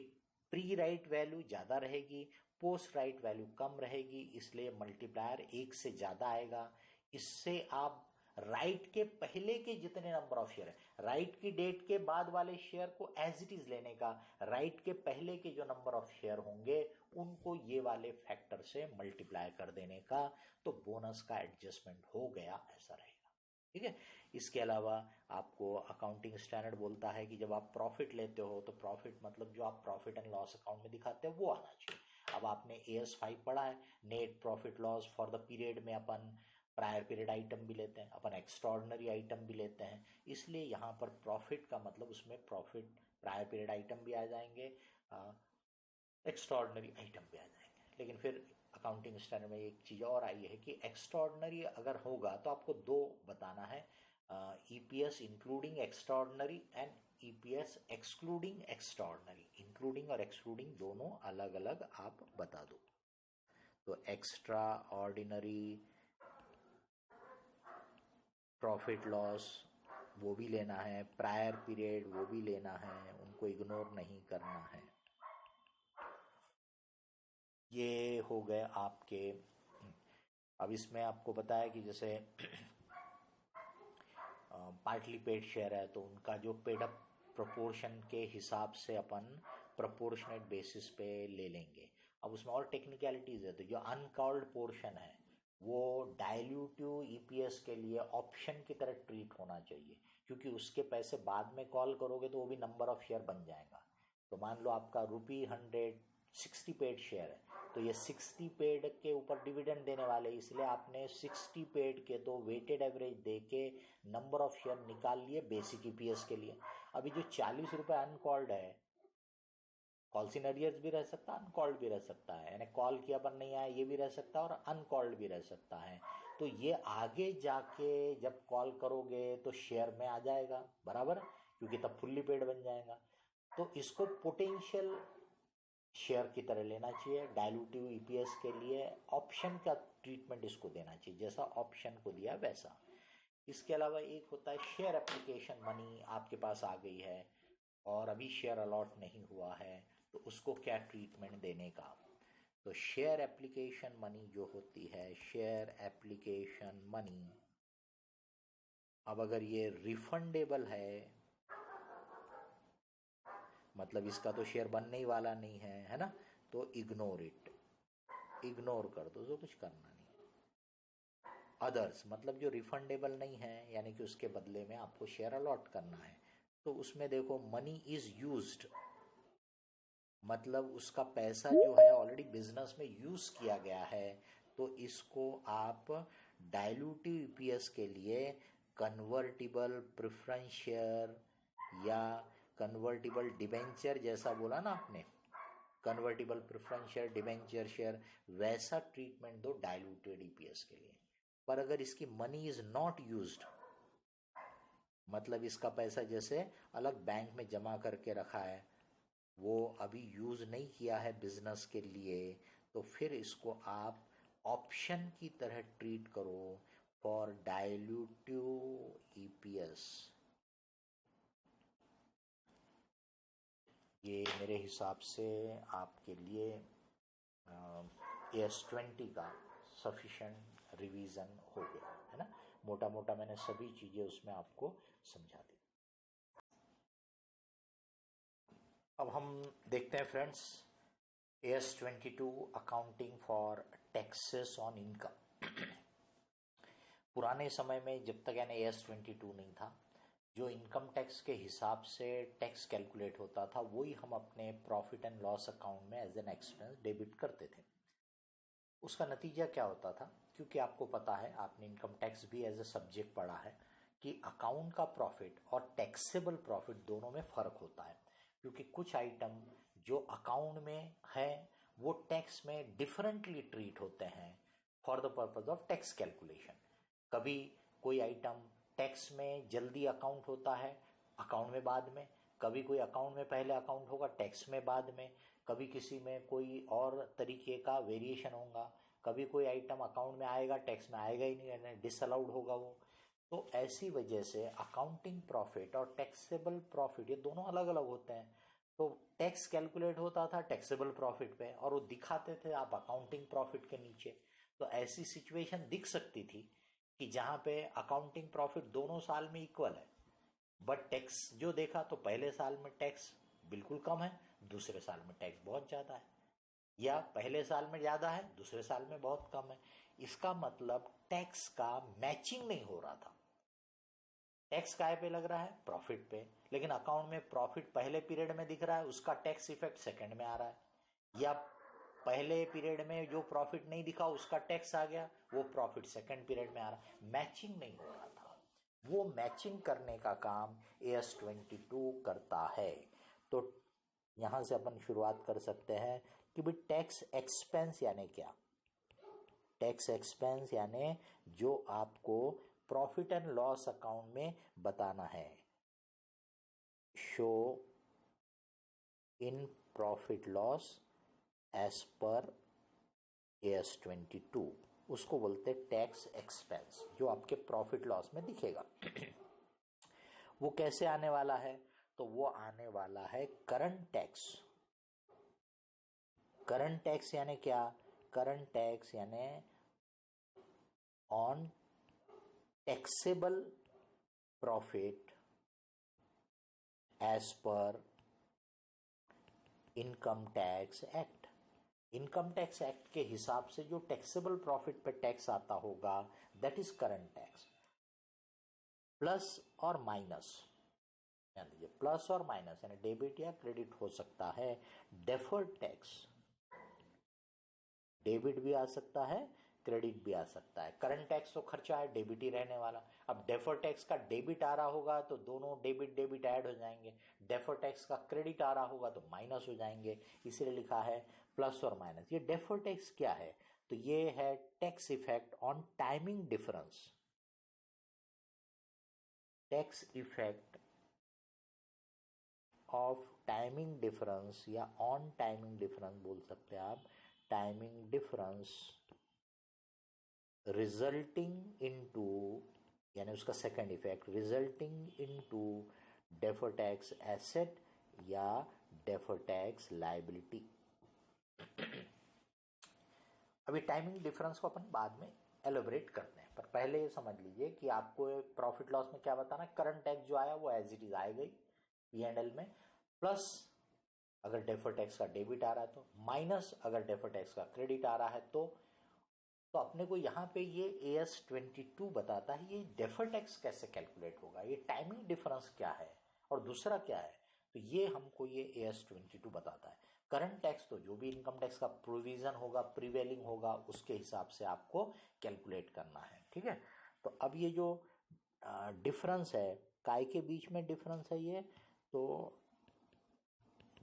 प्री राइट वैल्यू ज्यादा रहेगी, पोस्ट राइट वैल्यू कम रहेगी, इसलिए मल्टीप्लायर 1 से ज्यादा आएगा। इससे आप राइट के पहले के जितने नंबर ऑफ शेयर है, राइट की डेट के बाद वाले शेयर को एज इट इज लेने का, राइट के पहले के जो नंबर ऑफ शेयर होंगे उनको ये वाले फैक्टर से मल्टीप्लाई कर देने का, तो बोनस का एडजस्टमेंट हो गया, ऐसा रहेगा। ठीक है। इसके अलावा आपको अकाउंटिंग स्टैंडर्ड बोलता है कि जब आप प्रॉफिट लेते हो तो प्रॉफिट मतलब जो आप प्रॉफिट एंड लॉस अकाउंट में दिखाते हैं वो आना चाहिए। अब आपने AS5 पढ़ा है, net profit loss for the period में अपन प्रायर पीरियड आइटम भी लेते हैं, अपन एक्स्ट्रॉर्डनरी आइटम भी लेते हैं, इसलिए यहाँ पर प्रॉफिट का मतलब उसमें प्रॉफिट प्रायर पीरियड आइटम भी आ जाएंगे, एक्स्ट्रॉर्डनरी आइटम भी आ जाएंगे। लेकिन फिर अकाउंटिंग स्टैंडर्ड में एक चीज़ और आई है कि एक्स्ट्रॉर्डनरी अगर होगा तो आपको 2 बताना है, EPS including extraordinary and EPS excluding extraordinary, including और एक्सक्लूडिंग दोनों अलग अलग आप बता दो। तो एक्स्ट्रा ऑर्डिनरी प्रॉफिट लॉस वो भी लेना है, प्रायर पीरियड वो भी लेना है, उनको इग्नोर नहीं करना है। ये हो गए आपके अब इसमें आपको पता है कि जैसे पार्टली पेड शेयर है तो उनका जो पेड अप प्रोपोर्शन के हिसाब से अपन प्रोपोर्शनेट बेसिस पे ले लेंगे। अब उसमें और टेक्निकलिटीज है, तो जो अनकॉल्ड पोर्शन है वो डाइल्यूटिव ईपीएस के लिए ऑप्शन की तरह ट्रीट होना चाहिए, क्योंकि उसके पैसे बाद में कॉल करोगे तो वो भी नंबर ऑफ शेयर बन जाएगा। तो मान लो आपका ₹160 पेड शेयर है, तो ये 60 पेड के ऊपर डिविडेंड देने वाले, इसलिए आपने 60 पेड के तो वेटेड एवरेज दे के नंबर ऑफ शेयर निकाल लिए बेसिक ईपीएस के लिए। अभी जो ₹40 अनकॉल्ड है, कॉल्स इन अरियर्स भी रह सकता है, अनकॉल्ड भी रह सकता है, यानी कॉल किया पर नहीं आया ये भी रह सकता है और अनकॉल्ड भी रह सकता है। तो ये आगे जाके जब कॉल करोगे तो शेयर में आ जाएगा बराबर, क्योंकि तब फुल्ली पेड बन जाएगा। तो इसको पोटेंशियल शेयर की तरह लेना चाहिए। डाइल्यूटिव ईपीएस के लिए ऑप्शन का ट्रीटमेंट इसको देना चाहिए, जैसा ऑप्शन को दिया वैसा। इसके अलावा एक होता है शेयर एप्लीकेशन मनी, आपके पास आ गई है और अभी शेयर अलॉट नहीं हुआ है, तो उसको क्या ट्रीटमेंट देने का। तो शेयर एप्लीकेशन मनी जो होती है, शेयर एप्लीकेशन मनी, अब अगर ये रिफंडेबल है, मतलब इसका तो शेयर बनने ही वाला नहीं है ना, तो इग्नोर इट, इग्नोर कर दो, जो कुछ करना नहीं। अदर्स मतलब जो रिफंडेबल नहीं है, यानी कि उसके बदले में आपको शेयर अलॉट करना है, तो उसमें देखो मनी इज यूज्ड, मतलब उसका पैसा जो है ऑलरेडी बिजनेस में यूज किया गया है, तो इसको आप डाइल्यूटिव ईपीएस के लिए कन्वर्टिबल प्रेफरेंस शेयर या कन्वर्टिबल डिबेंचर, जैसा बोला ना आपने, convertible preference share, debenture share, वैसा ट्रीटमेंट दो डाइल्यूटेड ईपीएस के लिए। पर अगर इसकी मनी इज नॉट यूज्ड, मतलब इसका पैसा जैसे अलग बैंक में जमा करके रखा है, वो अभी यूज नहीं किया है बिजनेस के लिए, तो फिर इसको आप ऑप्शन की तरह ट्रीट करो फॉर डाइल्यूटिव ईपीएस। ये मेरे हिसाब से आपके लिए AS20 का सफिशेंट रिवीजन हो गया है ना। मोटा मोटा मैंने सभी चीज़ें उसमें आपको समझा दी। अब हम देखते हैं friends AS22 accounting for taxes on income. पुराने समय में जब तक यानी AS22 नहीं था, जो इनकम टैक्स के हिसाब से टैक्स कैलकुलेट होता था वही हम अपने प्रॉफिट एंड लॉस अकाउंट में एज एन एक्सपेंस डेबिट करते थे। उसका नतीजा क्या होता था, क्योंकि आपको पता है, आपने इनकम टैक्स भी एज ए सब्जेक्ट पढ़ा है, कि अकाउंट का प्रॉफिट और टैक्सेबल प्रॉफिट दोनों में फ़र्क होता है। क्योंकि कुछ आइटम जो अकाउंट में है वो टैक्स में डिफरेंटली ट्रीट होते हैं for the purpose of tax calculation. कभी कोई आइटम टैक्स में जल्दी अकाउंट होता है, अकाउंट में बाद में, कभी कोई अकाउंट में पहले अकाउंट होगा, टैक्स में बाद में, कभी किसी में कोई और तरीके का वेरिएशन होगा, कभी कोई आइटम अकाउंट में आएगा टैक्स में आएगा ही नहीं, यानी डिसअलाउड होगा वो। तो ऐसी वजह से अकाउंटिंग प्रॉफिट और टैक्सेबल प्रॉफिट ये दोनों अलग अलग होते हैं। तो टैक्स कैलकुलेट होता था टैक्सेबल प्रॉफिट पे और वो दिखाते थे आप अकाउंटिंग प्रॉफिट के नीचे। तो ऐसी सिचुएशन दिख सकती थी कि जहां पे अकाउंटिंग प्रॉफिट दोनों साल में इक्वल है, बट टैक्स जो देखा तो पहले साल में टैक्स बिल्कुल कम है, दूसरे साल में टैक्स बहुत ज्यादा है, या पहले साल में ज्यादा है दूसरे साल में बहुत कम है। इसका मतलब टैक्स का मैचिंग नहीं हो रहा था। टैक्स काय पे लग रहा है, प्रॉफिट पे, लेकिन अकाउंट में प्रॉफिट पहले पीरियड में दिख रहा है, उसका टैक्स इफेक्ट सेकंड में आ रहा है, या पहले पीरियड में जो प्रॉफिट नहीं दिखा उसका टैक्स आ गया, वो प्रॉफिट सेकंड पीरियड में आ रहा है। मैचिंग नहीं हो रहा था। वो मैचिंग करने का काम AS22 करता है। तो यहां से अपन शुरुआत कर सकते हैं कि भाई टैक्स एक्सपेंस यानी क्या। टैक्स एक्सपेंस यानी जो आपको प्रॉफिट एंड लॉस अकाउंट में बताना है, show in profit loss as per AS22, उसको बोलते टैक्स एक्सपेंस, जो आपके प्रॉफिट लॉस में दिखेगा। वो कैसे आने वाला है, तो वो आने वाला है करंट टैक्स। करंट टैक्स यानी क्या, करंट टैक्स यानी on taxable profit as per income tax act. Income tax act के हिसाब से जो टैक्सेबल प्रॉफिट पे टैक्स आता होगा that is current tax. Plus और माइनस, ध्यान दीजिए, प्लस और माइनस यानी डेबिट या क्रेडिट हो सकता है। डेफर्ड टैक्स, डेबिट भी आ सकता है, क्रेडिट भी आ सकता है। करंट टैक्स तो खर्चा है, डेबिट ही रहने वाला। अब डेफर टैक्स का डेबिट आ रहा होगा तो दोनों डेबिट डेबिट ऐड हो जाएंगे, डेफर टैक्स का क्रेडिट आ रहा होगा तो माइनस हो जाएंगे, इसलिए लिखा है प्लस और माइनस। ये डेफर टैक्स क्या है? तो ये है tax effect on timing difference, tax effect of timing difference या ऑन टाइमिंग डिफरेंस बोल सकते हैं आप। टाइमिंग डिफरेंस रिजल्टिंग इनटू, यानी उसका second effect resulting into defer tax asset या डेफर टैक्स लायबिलिटी। अभी टाइमिंग डिफरेंस को अपन बाद में एलोबरेट करते हैं, पर पहले ये समझ लीजिए कि आपको प्रॉफिट लॉस में क्या बताना, करंट टैक्स जो आया वो एज इट इज आएगा P&L में, प्लस अगर डेफर टैक्स का डेबिट आ रहा है तो, माइनस अगर डेफर टैक्स का क्रेडिट आ रहा है तो अपने को यहाँ पे ये AS22 बताता है ये डेफर टैक्स कैसे कैलकुलेट होगा, ये टाइमिंग डिफरेंस क्या है और दूसरा क्या है, तो ये हमको ये AS22 बताता है। करंट टैक्स तो जो भी इनकम टैक्स का प्रोविजन होगा, प्रीवेलिंग होगा, उसके हिसाब से आपको कैलकुलेट करना है, ठीक है। तो अब ये जो डिफरेंस है, काय के बीच में डिफरेंस है ये, तो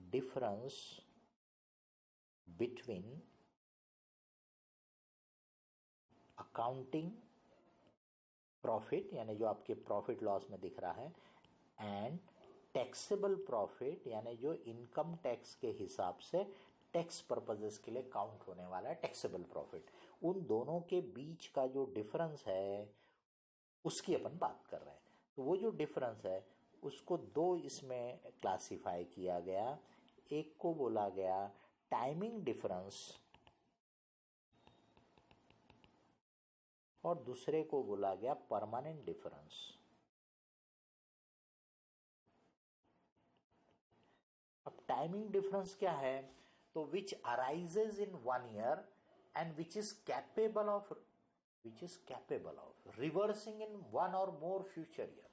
डिफरेंस बिटवीन अकाउंटिंग प्रॉफिट यानी जो आपके प्रॉफिट लॉस में दिख रहा है, एंड टैक्सेबल प्रॉफिट यानी जो इनकम टैक्स के हिसाब से टैक्स पर्पजेस के लिए काउंट होने वाला है टैक्सेबल प्रॉफिट, उन दोनों के बीच का जो डिफरेंस है उसकी अपन बात कर रहे हैं। तो वो जो डिफरेंस है उसको दो इसमें क्लासिफाई किया गया, एक को बोला गया टाइमिंग डिफरेंस और दूसरे को बोला गया परमानेंट डिफरेंस। अब टाइमिंग डिफरेंस क्या है, तो which arises in 1 year and which is capable of reversing in 1 or more future year.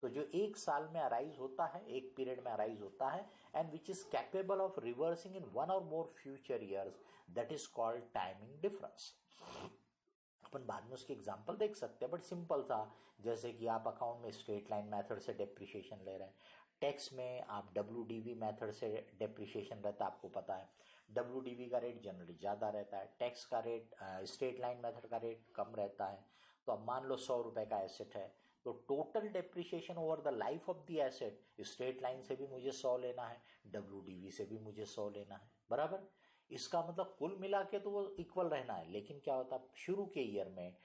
तो जो एक साल में अराइज होता है, एक पीरियड में अराइज होता है, and which is capable of reversing in 1 or more future years, that is called timing difference. अपन बाद में उसकी एग्जांपल देख सकते हैं, बट सिंपल था, जैसे कि आप अकाउंट में स्ट्रेट लाइन मेथड से डेप्रिसिएशन ले रहे हैं, टैक्स में आप WDV मेथड से डेप्रिसिएशन रहता है, आपको पता है WDV का रेट जनरली ज़्यादा रहता है, टैक्स का रेट स्ट्रेट लाइन मेथड का रेट कम रहता है। तो अब मान लो 100 रुपए का एसेट है, तो total depreciation over the life of the asset, straight line से भी मुझे 100 लेना है, WDV से भी मुझे 100 लेना है, बराबर। इसका मतलब कुल मिला के तो वो इक्वल रहना है, लेकिन क्या होता है शुरू के ईयर में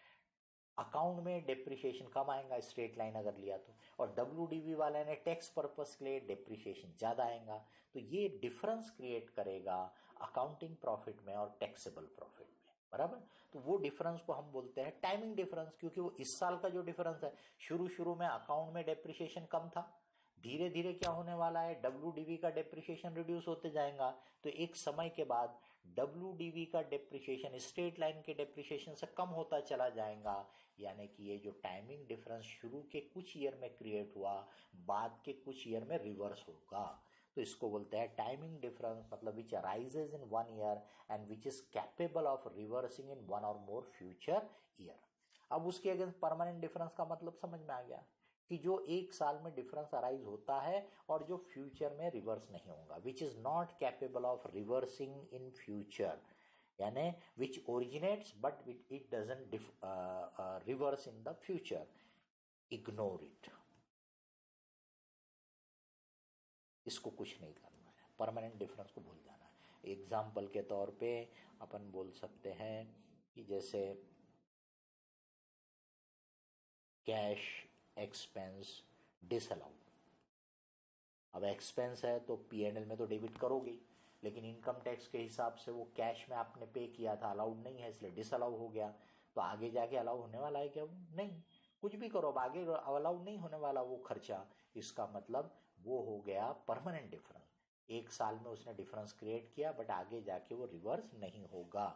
अकाउंट में डेप्रिसिएशन कम आएगा स्ट्रेट लाइन अगर लिया तो, और WDV वाले ने टैक्स पर्पस के लिए डेप्रिसिएशन ज्यादा आएगा। तो ये डिफरेंस क्रिएट करेगा अकाउंटिंग प्रॉफिट में और टैक्सेबल प्रॉफिट में, बराबर। तो वो डिफरेंस को हम बोलते हैं टाइमिंग डिफरेंस, क्योंकि वो इस साल का जो डिफरेंस है, शुरू में अकाउंट में डेप्रिसिएशन कम था, धीरे धीरे क्या होने वाला है WDV का डेप्रिसिएशन रिड्यूस होते जाएगा, तो एक समय के बाद WDV का डेप्रिसिएशन स्ट्रेट लाइन के डेप्रिसिएशन से कम होता चला जाएगा, यानी कि ये जो टाइमिंग डिफरेंस शुरू के कुछ ईयर में क्रिएट हुआ, बाद के कुछ ईयर में रिवर्स होगा। तो इसको बोलते हैं टाइमिंग डिफरेंस, मतलब which arises in 1 year and which is capable of reversing in 1 or more future year. अब उसके अगेंस्ट परमानेंट डिफरेंस का मतलब समझ में आ गया कि जो एक साल में डिफरेंस अराइज होता है और जो फ्यूचर में रिवर्स नहीं होगा, which is not capable of reversing in future, यानी which originates but it doesn't reverse in the future, ignore it, इसको कुछ नहीं करना है, परमानेंट डिफरेंस को भूल जाना है। एग्जाम्पल के तौर पे अपन बोल सकते हैं कि जैसे कैश एक्सपेंस डिसअलाउड। अब एक्सपेंस है तो P&L में तो डेबिट करोगे, लेकिन इनकम टैक्स के हिसाब से वो कैश में आपने पे किया था, अलाउड नहीं है, इसलिए डिसअलाउ हो गया। तो आगे जाके अलाउ होने वाला है क्या? वो नहीं। कुछ भी करो, अब आगे अलाउ नहीं होने वाला वो खर्चा। इसका मतलब वो हो गया परमानेंट डिफरेंस। एक साल में उसने डिफरेंस क्रिएट किया, बट आगे जाके वो रिवर्स नहीं होगा।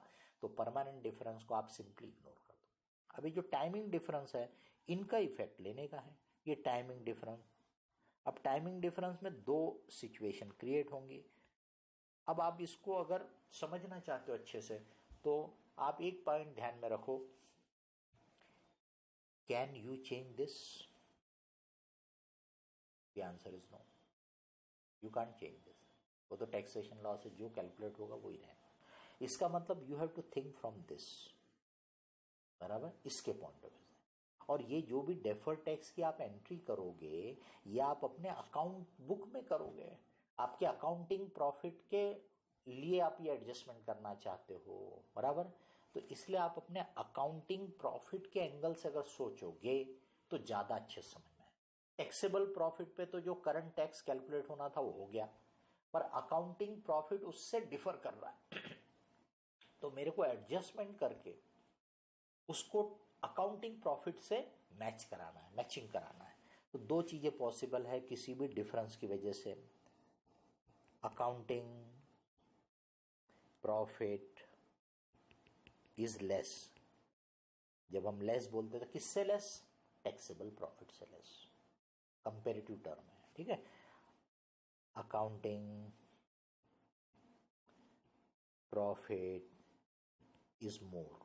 तो परमानेंट डिफरेंस को आप सिंपली इग्नोर कर दो। अभी जो टाइमिंग डिफरेंस है, इनका इफेक्ट लेने का है। ये टाइमिंग डिफरेंस, अब टाइमिंग डिफरेंस में दो सिचुएशन क्रिएट होंगी। अब आप इसको अगर समझना चाहते हो अच्छे से, तो आप एक पॉइंट ध्यान में रखो, can you change this? The answer is no, you can't change this. वो तो टैक्सेशन लॉ से जो कैलकुलेट होगा वही रहेगा। इसका मतलब you have to think from this, बराबर, इसके पॉइंट ऑफ व्यू से। और ये जो भी डेफर्ड टैक्स की आप एंट्री करोगे, ये आप अपने अकाउंट बुक में करोगे। आपके अकाउंटिंग प्रॉफिट के लिए आप ये एडजस्टमेंट करना चाहते हो, बराबर। तो इसलिए आप अपने अकाउंटिंग प्रॉफिट के एंगल से अगर सोचोगे तो ज़्यादा अच्छे समझ में आए। टैक्सेबल प्रॉफिट पे तो जो करंट टैक्स कैलकुलेट होना था वो हो गया, पर अकाउंटिंग प्रॉफिट उससे डिफर कर रहा है। तो मेरे को एडजस्टमेंट करके उसको अकाउंटिंग प्रॉफिट से मैच कराना है, मैचिंग कराना है। तो दो चीज़ें पॉसिबल है किसी भी डिफरेंस की वजह से। Accounting profit is less. जब हम लेस बोलते हैं तो किससे लेस? टैक्सेबल प्रॉफिट से लेस, कंपेरेटिव टर्म है, ठीक है। अकाउंटिंग प्रॉफिट इज मोर,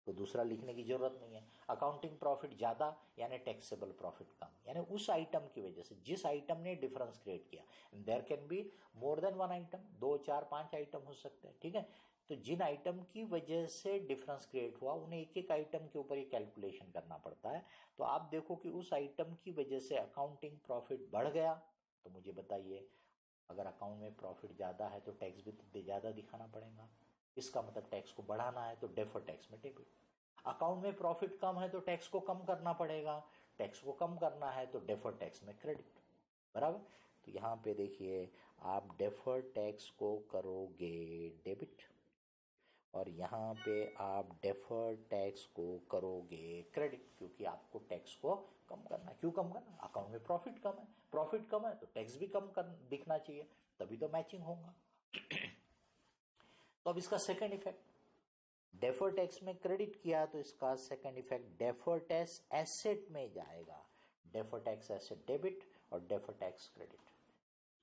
तो दूसरा लिखने की जरूरत नहीं है। अकाउंटिंग प्रॉफिट ज्यादा यानी टैक्सेबल प्रॉफिट कम, यानी उस आइटम की वजह से जिस आइटम ने डिफरेंस क्रिएट किया। There can be more than one item, 2, 4, 5 item हो सकते हैं, ठीक है। तो जिन आइटम की वजह से डिफरेंस क्रिएट हुआ उन्हें एक एक आइटम के ऊपर ये कैलकुलेशन करना पड़ता है। तो आप देखो कि उस आइटम की वजह से अकाउंटिंग प्रॉफिट बढ़ गया, तो मुझे बताइए, अगर अकाउंट में प्रॉफिट ज़्यादा है तो टैक्स भी तो ज़्यादा दिखाना पड़ेगा। इसका मतलब टैक्स को बढ़ाना है तो डेफर टैक्स में डेबिट। अकाउंट में प्रॉफिट कम है तो टैक्स को कम करना पड़ेगा, टैक्स को कम करना है तो डेफर टैक्स में क्रेडिट, बराबर। तो यहाँ पे देखिए, आप डेफर टैक्स को करोगे डेबिट, और यहाँ पे आप डेफर्ड टैक्स को करोगे क्रेडिट, क्योंकि आपको टैक्स को कम करना है। क्यों कम करना? अकाउंट में प्रॉफिट कम है, प्रॉफिट कम है तो टैक्स भी कम कर दिखना चाहिए, तभी तो मैचिंग होगा। तो अब इसका सेकंड इफेक्ट, डेफर टैक्स में क्रेडिट किया तो इसका second effect defer tax asset में जाएगा। डेफर टैक्स एसेट डेबिट और डेफर टैक्स क्रेडिट।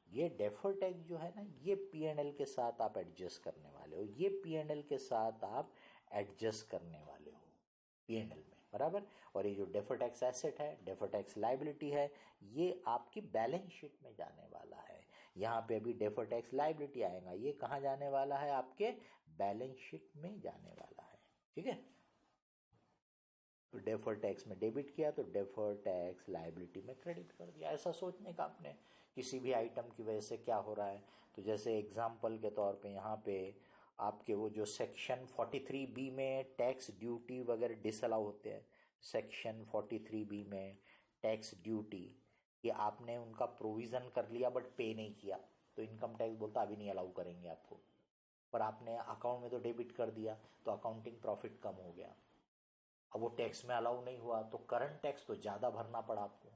ये डेफर टैक्स जो है ना, ये P&L के साथ आप एडजस्ट करने वाले हो, ये P&L के साथ आप एडजस्ट करने वाले हो P&L में, बराबर। और ये जो डेफर टैक्स एसेट है, डेफर टैक्स लाइबिलिटी है, ये आपकी बैलेंस शीट में जाने वाला है। यहाँ पे अभी डेफर टैक्स लाइबिलिटी आएगा, ये कहाँ जाने वाला है? आपके बैलेंस शीट में जाने वाला है, ठीक है। तो डेफर टैक्स में डेबिट किया तो डेफर टैक्स लाइबिलिटी में क्रेडिट कर दिया। ऐसा सोचने का आपने, किसी भी आइटम की वजह से क्या हो रहा है। तो जैसे एग्जांपल के तौर पे यहाँ पे आपके वो जो सेक्शन 43B में टैक्स ड्यूटी वगैरह डिसअलाउ होते हैं, सेक्शन 43B में टैक्स ड्यूटी, ये आपने उनका प्रोविज़न कर लिया बट पे नहीं किया, तो इनकम टैक्स बोलता अभी नहीं अलाउ करेंगे आपको। पर आपने अकाउंट में तो डेबिट कर दिया, तो अकाउंटिंग प्रॉफिट कम हो गया, अब वो टैक्स में अलाउ नहीं हुआ, तो करंट टैक्स तो ज़्यादा भरना पड़ा आपको।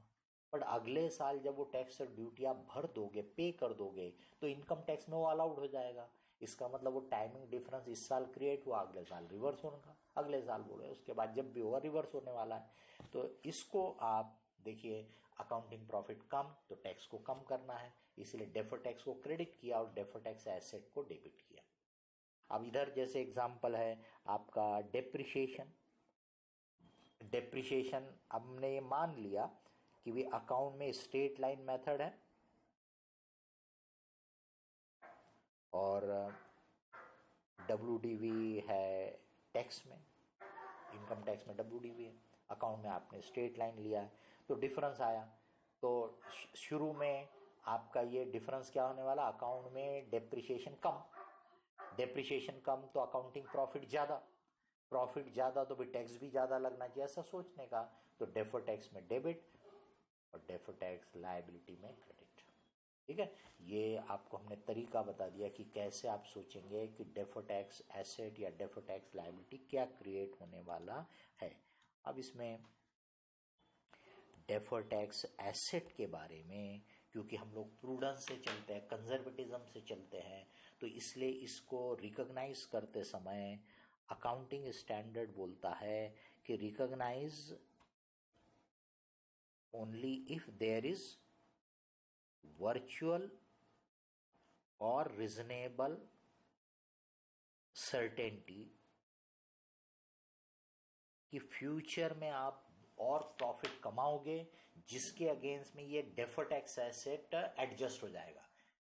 बट अगले साल जब वो टैक्स और ड्यूटी आप भर दोगे, पे कर दोगे, तो इनकम टैक्स में वो अलाउड हो जाएगा। इसका मतलब वो टाइमिंग डिफरेंस इस साल क्रिएट हुआ, अगले साल रिवर्स होगा, अगले साल बोले उसके बाद जब भी होगा रिवर्स होने वाला है। तो इसको आप देखिए, अकाउंटिंग प्रॉफिट कम तो टैक्स को कम करना है, इसलिए डेफर टैक्स को क्रेडिट किया और डेफर टैक्स एसेट को डेबिट किया। अब इधर जैसे एग्जाम्पल है आपका डेप्रिशिएशन। डेप्रिशिएशन हमने ये मान लिया कि भी अकाउंट में स्ट्रेट लाइन मेथड है और WDV है टैक्स में, इनकम टैक्स में WDV है, अकाउंट में आपने स्ट्रेट लाइन लिया है, तो डिफरेंस आया। तो शुरू में आपका ये डिफरेंस क्या होने वाला? अकाउंट में डेप्रिशिएशन कम, डेप्रिशिएशन कम तो अकाउंटिंग प्रॉफिट ज़्यादा, प्रॉफिट ज़्यादा तो भी टैक्स भी ज़्यादा लगना चाहिए, ऐसा सोचने का। तो डेफर टैक्स में डेबिट और डेफर टैक्स लायबिलिटी में क्रेडिट। ठीक है, ये आपको हमने तरीका बता दिया कि कैसे आप सोचेंगे कि डेफर्ड टैक्स एसेट या डेफर्ड टैक्स लायबिलिटी क्या क्रिएट होने वाला है। अब इसमें डेफर्ड टैक्स एसेट के बारे में, क्योंकि हम लोग प्रूडेंस से चलते हैं, कंजर्वेटिज्म से चलते हैं, तो इसलिए इसको रिकॉग्नाइज करते समय अकाउंटिंग स्टैंडर्ड बोलता है कि recognise only if there is virtual और रीजनेबल सर्टेनिटी कि फ्यूचर में आप और प्रॉफिट कमाओगे जिसके अगेंस्ट में ये डेफर्ड टैक्स एसेट एडजस्ट हो जाएगा।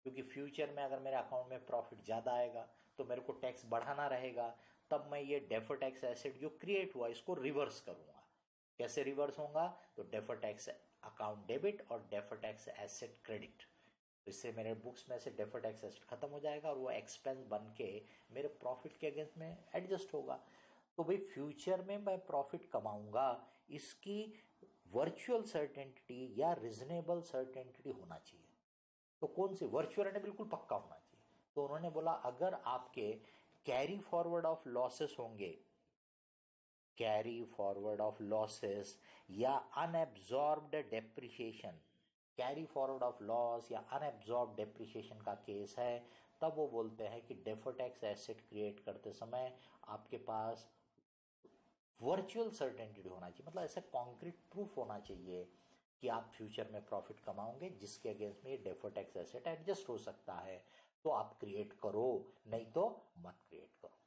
क्योंकि फ्यूचर में अगर मेरे अकाउंट में प्रॉफिट ज़्यादा आएगा तो मेरे को टैक्स बढ़ाना रहेगा, तब मैं ये डेफर्ड टैक्स एसेट जो क्रिएट हुआ इसको रिवर्स करूंगा। कैसे रिवर्स होगा? तो डेफर्ड टैक्स अकाउंट डेबिट और डेफर्ड टैक्स एसेट क्रेडिट। तो इससे मेरे बुक्स में से डेफर्ड टैक्स एसेट खत्म हो जाएगा और वो एक्सपेंस बन के मेरे प्रॉफिट के अगेंस्ट में एडजस्ट होगा। तो भाई फ्यूचर में मैं प्रॉफिट कमाऊंगा, इसकी वर्चुअल सर्टेनिटी या रीजनेबल सर्टेनिटी होना चाहिए। तो कौन सी? वर्चुअल यानी बिल्कुल पक्का होना चाहिए। तो उन्होंने बोला अगर आपके कैरी फॉरवर्ड ऑफ लॉसेस होंगे, कैरी फॉरवर्ड ऑफ लॉसेस या unabsorbed depreciation, carry forward of loss या अनएब्जॉर्ब डेप्रिसिएशन का केस है, तब वो बोलते हैं कि डेफर्ड टैक्स एसेट क्रिएट करते समय आपके पास वर्चुअल सर्टेनिटी होना चाहिए, मतलब ऐसा कॉन्क्रीट प्रूफ होना चाहिए कि आप फ्यूचर में प्रॉफिट कमाओगे जिसके अगेंस्ट में ये डेफर्ड टैक्स एसेट एडजस्ट हो सकता है। तो आप क्रिएट करो, नहीं तो मत क्रिएट करो।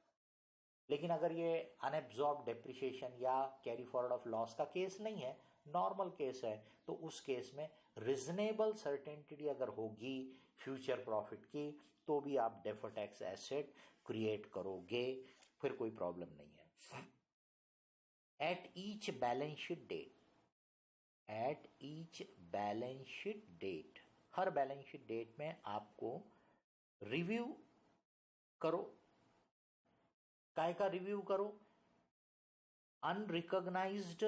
लेकिन अगर ये अनएब्जॉर्ब डेप्रिसिएशन या कैरी फॉरवर्ड ऑफ लॉस का केस नहीं है, नॉर्मल केस है, तो उस केस में रीजनेबल सर्टेनिटी अगर होगी फ्यूचर प्रॉफिट की, तो भी आप डेफर्ड टैक्स एसेट क्रिएट करोगे, फिर कोई प्रॉब्लम नहीं है। At each balance sheet date, at each balance sheet date, हर बैलेंस शीट डेट में आपको रिव्यू करो। काय का रिव्यू करो? अनरिकॉग्नाइज्ड,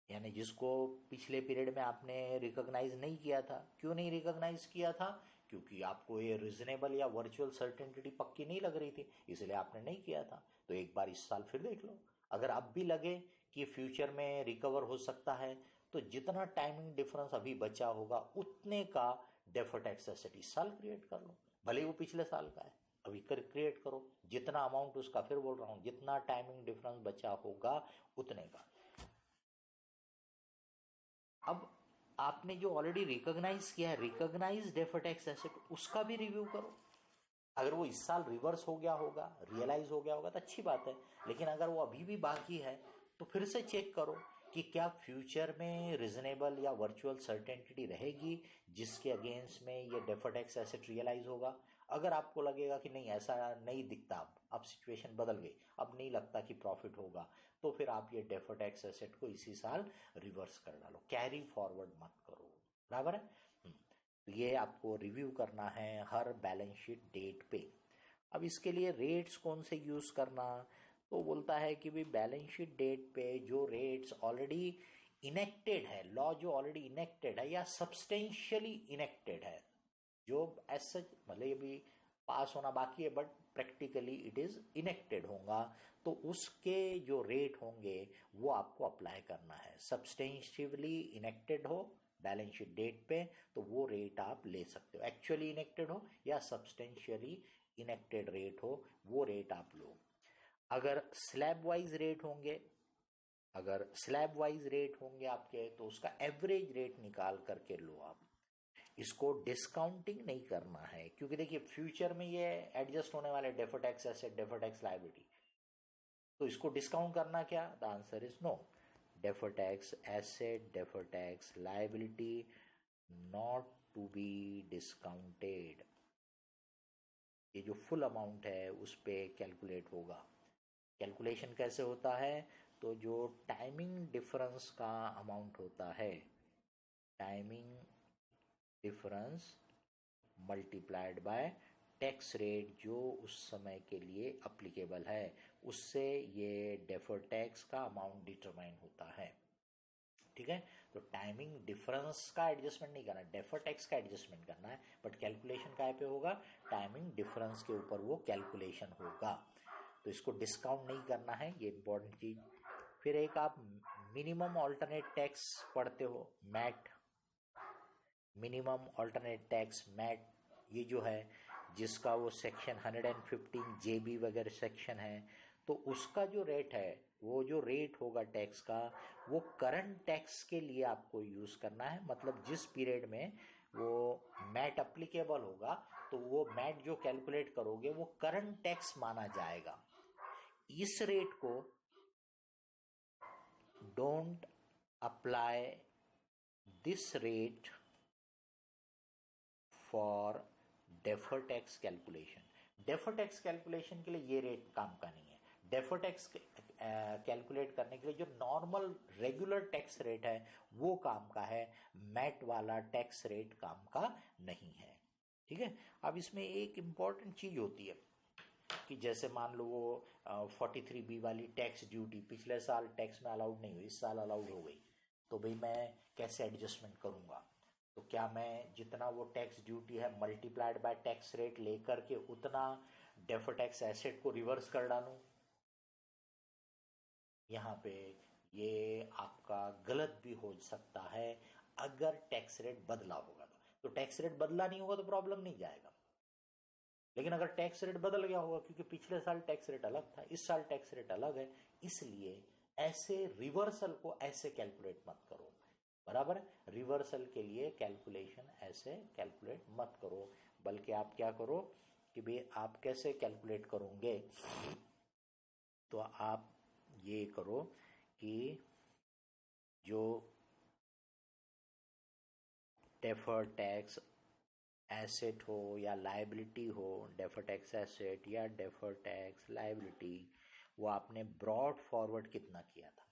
यानी जिसको पिछले पीरियड में आपने रिकॉग्नाइज नहीं किया था। क्यों नहीं रिकॉग्नाइज किया था? क्योंकि आपको ये रीजनेबल या वर्चुअल सर्टेनिटी पक्की नहीं लग रही थी, इसलिए आपने नहीं किया था। तो एक बार इस साल फिर देख लो, अगर अब भी लगे कि फ्यूचर में रिकवर हो सकता है, तो जितना टाइमिंग डिफरेंस अभी बचा होगा उतने का डेफर्ड टैक्स एसेट इस साल क्रिएट कर लो, भले वो पिछले साल का है, अभी क्रिएट करो। जितना अमाउंट उसका, फिर बोल रहा हूं, जितना टाइमिंग डिफरेंस बचा होगा उतने का। अब आपने जो ऑलरेडी रिकॉग्नाइज किया है, रिकॉग्नाइज डेफर्ड टैक्स एसेट, उसका भी रिव्यू करो। अगर वो इस साल रिवर्स हो गया होगा, रियलाइज हो गया होगा, तो अच्छी बात है। लेकिन अगर वो अभी भी बाकी है तो फिर से चेक करो कि क्या फ्यूचर में रीजनेबल या वर्चुअल सर्टेनिटी रहेगी जिसके अगेंस्ट में ये डेफर्ड टैक्स एसेट रियलाइज होगा। अगर आपको लगेगा कि नहीं, ऐसा नहीं दिखता, अब सिचुएशन बदल गई, अब नहीं लगता कि प्रॉफिट होगा, तो फिर आप ये डेफर्ड टैक्स एसेट को इसी साल रिवर्स कर डालो, कैरी फॉरवर्ड मत करो। बराबर है? तो ये आपको रिव्यू करना है हर बैलेंस शीट डेट पे। अब इसके लिए रेट्स कौन से यूज करना? तो बोलता है कि भाई बैलेंस शीट डेट पे जो रेट्स ऑलरेडी इनेक्टेड है, लॉ जो ऑलरेडी इनेक्टेड है या सब्सटेंशियली इनेक्टेड है, जो एज सच मतलब ये भी पास होना बाकी है but practically it is enacted होगा, तो उसके जो रेट होंगे वो आपको अप्लाई करना है। सब्सटेंशियली इनेक्टेड हो बैलेंस शीट डेट पे तो वो रेट आप ले सकते हो, एक्चुअली इनेक्टेड हो या सब्सटेंशियली इनेक्टेड रेट हो वो रेट आप लो। अगर स्लैब वाइज रेट होंगे, अगर स्लैब वाइज रेट होंगे आपके, तो उसका एवरेज रेट निकाल करके लो आप। इसको डिस्काउंटिंग नहीं करना है, क्योंकि देखिए फ्यूचर में ये एडजस्ट होने वाले deferred tax asset, deferred tax liability, तो इसको डिस्काउंट करना क्या? The answer is no. Deferred tax asset, deferred tax liability not to be discounted. ये जो फुल अमाउंट है उस पे कैलकुलेट होगा। कैलकुलेशन कैसे होता है? तो जो टाइमिंग डिफरेंस का अमाउंट होता है, timing difference multiplied by tax rate जो उस समय के लिए अप्लीकेबल है, उससे ये डेफर्ड टैक्स का अमाउंट डिटरमाइन होता है। ठीक है, तो तो टाइमिंग डिफरेंस का एडजस्टमेंट नहीं करना, डेफर टैक्स का एडजस्टमेंट करना है, बट कैलकुलेशन काय पे होगा, टाइमिंग डिफरेंस के ऊपर वो कैलकुलेशन होगा। तो इसको डिस्काउंट नहीं करना है, ये इंपॉर्टेंट चीज। फिर एक आप मिनिमम ऑल्टरनेट टैक्स पढ़ते हो, MAT, minimum alternate tax MAT, ये जो है जिसका वो सेक्शन 115 जेबी वगैरह सेक्शन है, तो उसका जो रेट है, वो जो रेट होगा टैक्स का, वो करंट टैक्स के लिए आपको यूज करना है। मतलब जिस पीरियड में वो मैट अप्लीकेबल होगा, तो वो मैट जो कैलकुलेट करोगे वो करंट टैक्स माना जाएगा। इस रेट को don't apply this rate for defer tax calculation. Defer tax calculation के लिए ये रेट काम का नहीं है। डेफर टैक्स कैलकुलेट करने के लिए जो नॉर्मल रेगुलर टैक्स रेट है वो काम का है, मैट वाला टैक्स रेट काम का नहीं है। ठीक है। अब इसमें एक इंपॉर्टेंट चीज होती है कि जैसे मान लो वो 43B वाली टैक्स ड्यूटी पिछले साल टैक्स में अलाउड नहीं हुई, इस साल अलाउड हो गई, तो भाई मैं कैसे एडजस्टमेंट करूंगा? तो क्या मैं जितना वो टैक्स ड्यूटी है मल्टीप्लाइड बाय टैक्स रेट लेकर के उतना डेफर टैक्स एसेट को रिवर्स कर डालूं? यहाँ पे ये आपका गलत भी हो सकता है अगर टैक्स रेट बदला होगा तो टैक्स रेट बदला नहीं होगा तो प्रॉब्लम नहीं जाएगा। लेकिन अगर टैक्स रेट बदल गया होगा, क्योंकि पिछले साल टैक्स रेट अलग था, इस साल टैक्स रेट अलग है, इसलिए ऐसे रिवर्सल को ऐसे कैलकुलेट मत करो। बराबर, रिवर्सल के लिए कैलकुलेशन ऐसे कैलकुलेट मत करो, बल्कि आप क्या करो कि भाई आप कैसे कैलकुलेट करोगे, तो आप ये करो कि जो डेफर्ड टैक्स एसेट हो या लायबिलिटी हो, डेफर्ड टैक्स एसेट या डेफर्ड टैक्स लायबिलिटी, वो आपने ब्रॉड फॉरवर्ड कितना किया था।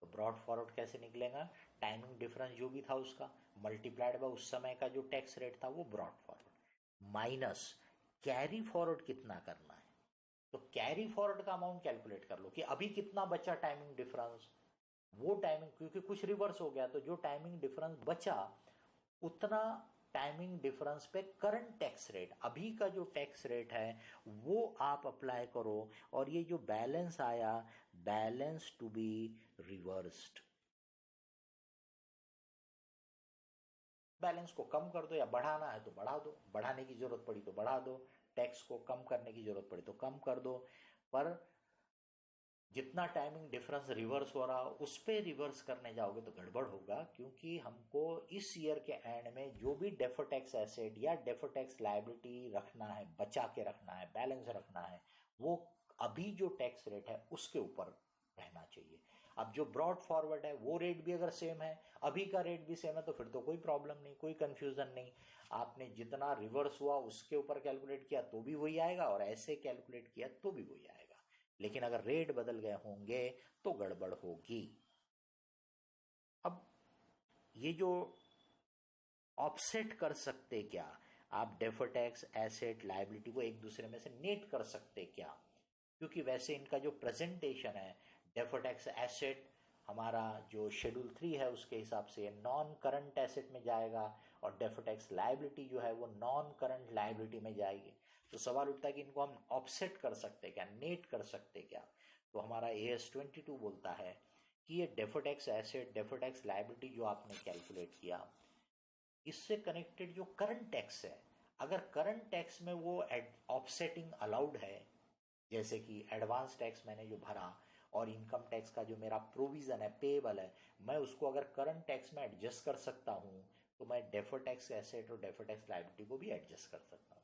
तो ब्रॉड फॉरवर्ड कैसे निकलेगा? टाइमिंग डिफरेंस जो भी था उसका मल्टीप्लाइड बाय उस समय का जो टैक्स रेट था, वो brought forward, minus carry forward कितना करना है। तो कैरी फॉरवर्ड का अमाउंट कैलकुलेट कर लो कि अभी कितना बचा टाइमिंग डिफरेंस, वो टाइमिंग, क्योंकि कुछ रिवर्स हो गया तो जो टाइमिंग डिफरेंस बचा उतना टाइमिंग डिफरेंस पे करंट टैक्स रेट, अभी का जो टैक्स रेट है वो आप अप्लाई करो, और ये जो बैलेंस आया, balance to be reversed, balance को कम कर दो, या बढ़ाना है तो बढ़ा दो, बढ़ाने की जरूरत पड़ी तो बढ़ा दो, टैक्स को कम करने की जरूरत पड़ी तो कम कर दो, पर जितना टाइमिंग डिफरेंस रिवर्स हो रहा उस पर रिवर्स करने जाओगे तो गड़बड़ होगा, क्योंकि हमको इस ईयर के एंड में जो भी डेफर टैक्स एसेट या डेफर टैक्स लायबिलिटी रखना है, बचा के रखना है, बैलेंस रखना है, वो अभी जो टैक्स रेट है उसके ऊपर रहना चाहिए। अब जो ब्रॉड फॉरवर्ड है वो रेट भी अगर सेम है, अभी का रेट भी सेम है, तो फिर तो कोई प्रॉब्लम नहीं, कोई कंफ्यूजन नहीं। आपने जितना रिवर्स हुआ उसके ऊपर कैलकुलेट किया तो भी वही आएगा, और ऐसे कैलकुलेट किया तो भी वही आएगा। लेकिन अगर रेट बदल गए होंगे तो गड़बड़ होगी। अब ये जो ऑफसेट कर सकते क्या, आप डेफर टैक्स एसेट लायबिलिटी को एक दूसरे में से नेट कर सकते क्या? क्योंकि वैसे इनका जो प्रेजेंटेशन है, डेफर टैक्स एसेट हमारा जो शेड्यूल 3 है उसके हिसाब से नॉन करंट एसेट में जाएगा, और डेफर टैक्स लायबिलिटी जो है वो नॉन करंट लायबिलिटी में जाएगी। तो सवाल उठता है कि इनको हम ऑफसेट कर सकते क्या, नेट कर सकते क्या? तो हमारा AS22 बोलता है कि ये defer tax asset, defer tax liability जो आपने कैलकुलेट किया, इससे कनेक्टेड जो करंट टैक्स है, अगर करंट टैक्स में वो ऑफसेटिंग अलाउड है, जैसे कि एडवांस टैक्स मैंने जो भरा और इनकम टैक्स का जो मेरा प्रोविजन है, पेएबल है, मैं उसको अगर करंट टैक्स में एडजस्ट कर सकता हूं, तो मैं डेफर टैक्स एसेट और डेफर टैक्स लायबिलिटी को भी एडजस्ट कर सकता हूं।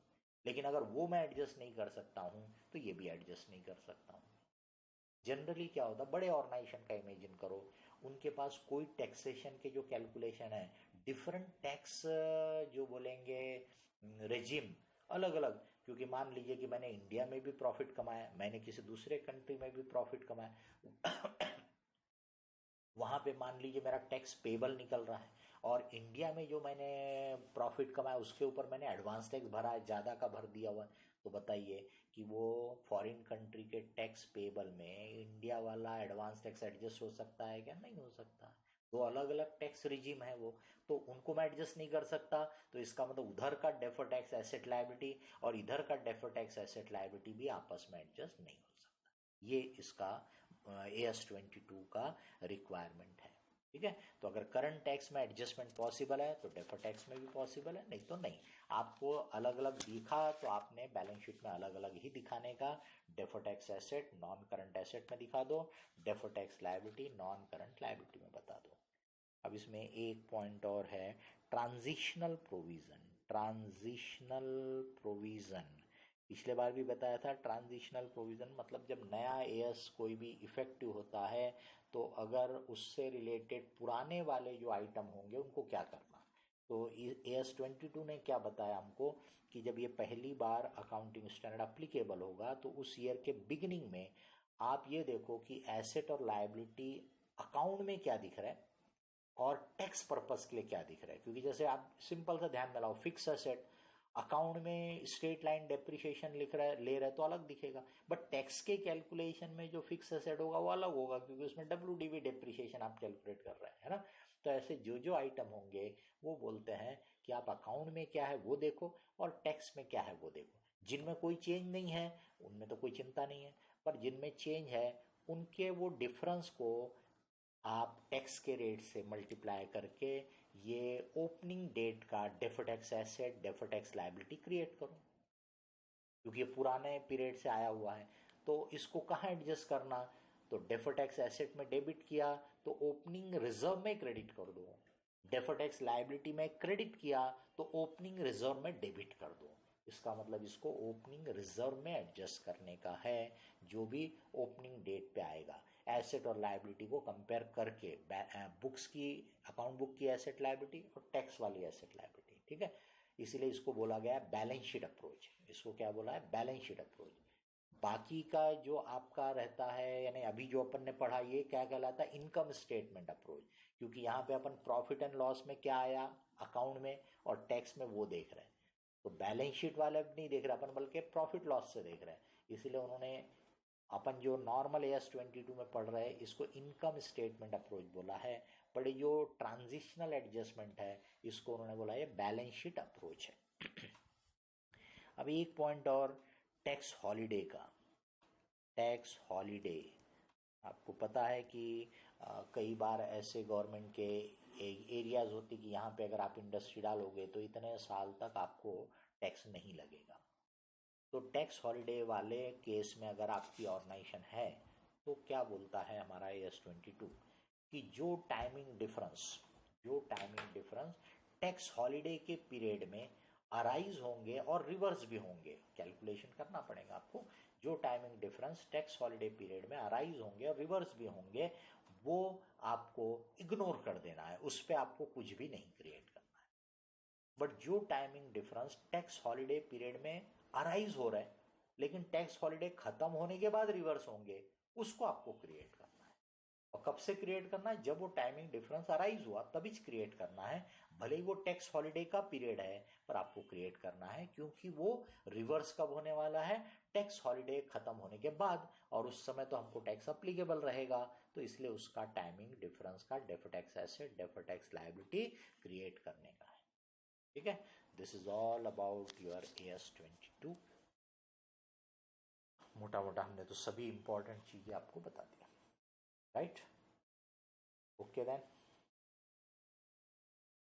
लेकिन अगर वो मैं एडजस्ट नहीं कर सकता हूं तो ये भी एडजस्ट नहीं कर सकता हूं। जनरली क्या होता है, बड़े ऑर्गेनाइजेशन का इमेजिन करो, उनके पास कोई टैक्सेशन के जो कैलकुलेशन है, डिफरेंट टैक्स जो बोलेंगे रेजिम अलग अलग, क्योंकि मान लीजिए कि मैंने इंडिया में भी प्रॉफिट कमाया, मैंने किसी दूसरे कंट्री में भी प्रॉफिट कमाया, वहां पे मान लीजिए मेरा टैक्स पेबल निकल रहा है, और इंडिया में जो मैंने प्रॉफिट कमाया उसके ऊपर मैंने एडवांस टैक्स भरा है, ज़्यादा का भर दिया हुआ है, तो बताइए कि वो फॉरेन कंट्री के टैक्स पेबल में इंडिया वाला एडवांस टैक्स एडजस्ट हो सकता है क्या? नहीं हो सकता। दो अलग अलग टैक्स रिजीम है वो, तो उनको मैं एडजस्ट नहीं कर सकता। तो इसका मतलब उधर का डेफर टैक्स एसेट लायबिलिटी और इधर का डेफर टैक्स एसेट लायबिलिटी भी आपस में एडजस्ट नहीं हो सकता। ये इसका AS22 का रिक्वायरमेंट है। ठीक है, तो अगर करंट टैक्स में एडजस्टमेंट पॉसिबल है तो डेफर टैक्स में भी पॉसिबल है, नहीं तो नहीं। आपको अलग अलग दिखा तो आपने बैलेंस शीट में अलग अलग ही दिखाने का। Defer tax asset non current asset में दिखा दो, defer tax liability non current liability में बता दो। अब इसमें एक पॉइंट और है, ट्रांजिशनल प्रोविजन। ट्रांजिशनल प्रोविजन पिछले बार भी बताया था। ट्रांजिशनल प्रोविजन मतलब जब नया एएस कोई भी इफेक्टिव होता है तो अगर उससे रिलेटेड पुराने वाले जो आइटम होंगे उनको क्या करना। तो AS22 ने क्या बताया हमको कि जब ये पहली बार अकाउंटिंग स्टैंडर्ड अप्लीकेबल होगा तो उस ईयर के बिगिनिंग में आप ये देखो कि एसेट और लायबिलिटी अकाउंट में क्या दिख रहा है और टैक्स पर्पस के लिए क्या दिख रहा है। क्योंकि जैसे आप सिंपल सा ध्यान में लाओ, फिक्स एसेट अकाउंट में स्ट्रेट लाइन डेप्रिसिएशन लिख रहा है, ले रहा है तो अलग दिखेगा, बट टैक्स के कैलकुलेशन में जो फिक्स एसेट होगा वो अलग होगा, क्योंकि उसमें WDV डेप्रिसिएशन आप कैलकुलेट कर रहे हैं, है ना। तो ऐसे जो जो आइटम होंगे वो बोलते हैं कि आप अकाउंट में क्या है वो देखो और टैक्स में क्या है वो देखो। जिनमें कोई चेंज नहीं है उनमें तो कोई चिंता नहीं है, पर जिनमें चेंज है उनके वो डिफरेंस को आप टैक्स के रेट से मल्टीप्लाई करके ये ओपनिंग डेट का defer tax asset defer tax liability create करो, क्योंकि ये पुराने पीरियड से आया हुआ है। तो इसको कहाँ एडजस्ट करना, तो डेफर टैक्स एसेट में डेबिट किया तो ओपनिंग रिजर्व में क्रेडिट कर दो, डेफर टैक्स लायबिलिटी में क्रेडिट किया तो ओपनिंग रिजर्व में डेबिट कर दो। इसका मतलब इसको ओपनिंग रिजर्व में एडजस्ट करने का है, जो भी ओपनिंग डेट पे आएगा। एसेट और लायबिलिटी को कंपेयर करके बुक्स की, अकाउंट बुक की एसेट लायबिलिटी और टैक्स वाली एसेट लायबिलिटी, ठीक है। इसीलिए इसको बोला गया है बैलेंस शीट अप्रोच। इसको क्या बोला है, बैलेंस शीट अप्रोच। बाकी का जो आपका रहता है, यानी अभी जो अपन ने पढ़ा, ये क्या कहलाता है, इनकम स्टेटमेंट अप्रोच। क्योंकि यहाँ पे अपन प्रॉफिट एंड लॉस में क्या आया अकाउंट में और टैक्स में वो देख रहे हैं, तो बैलेंस शीट वाले नहीं देख रहे अपन, बल्कि प्रॉफिट लॉस से देख रहे हैं। इसीलिए उन्होंने अपन जो नॉर्मल AS22 में पढ़ रहे हैं इसको इनकम स्टेटमेंट अप्रोच बोला है, पर जो ट्रांजिशनल एडजस्टमेंट है इसको उन्होंने बोला है बैलेंस शीट अप्रोच है। अब एक पॉइंट और, टैक्स हॉलिडे का। टैक्स हॉलिडे आपको पता है कि कई बार ऐसे गवर्नमेंट के एरियाज होती कि यहाँ पे अगर आप इंडस्ट्री डालोगे तो इतने साल तक आपको टैक्स नहीं लगेगा। तो टैक्स हॉलिडे वाले केस में अगर आपकी ऑर्गेनाइजेशन है तो क्या बोलता है हमारा AS22 कि जो टाइमिंग डिफरेंस टैक्स हॉलिडे के पीरियड में अराइज होंगे और रिवर्स भी होंगे, कैलकुलेशन करना पड़ेगा आपको। जो timing difference tax holiday period में अराइज होंगे और रिवर्स भी होंगे वो आपको इग्नोर कर देना है, उस पर आपको कुछ भी नहीं क्रिएट करना है। बट जो timing difference tax holiday period में अराइज हो रहा है लेकिन टैक्स हॉलिडे खत्म होने के बाद रिवर्स होंगे, उसको आपको क्रिएट करना है। और कब से क्रिएट करना है, जब वो टाइमिंग डिफरेंस अराइज हुआ तभी क्रिएट करना है। भले ही वो टैक्स हॉलिडे का पीरियड है पर आपको क्रिएट करना है, क्योंकि वो रिवर्स कब होने वाला है, टैक्स हॉलिडे खत्म होने के बाद, और उस समय तो हमको टैक्स अप्लीकेबल रहेगा। तो इसलिए उसका टाइमिंग डिफरेंस का defer tax asset defer tax liability create करने का है। ठीक है, this is all about your AS22। मोटा मोटा हमने तो सभी इंपॉर्टेंट चीजें आपको बता दिया, राइट। Okay then.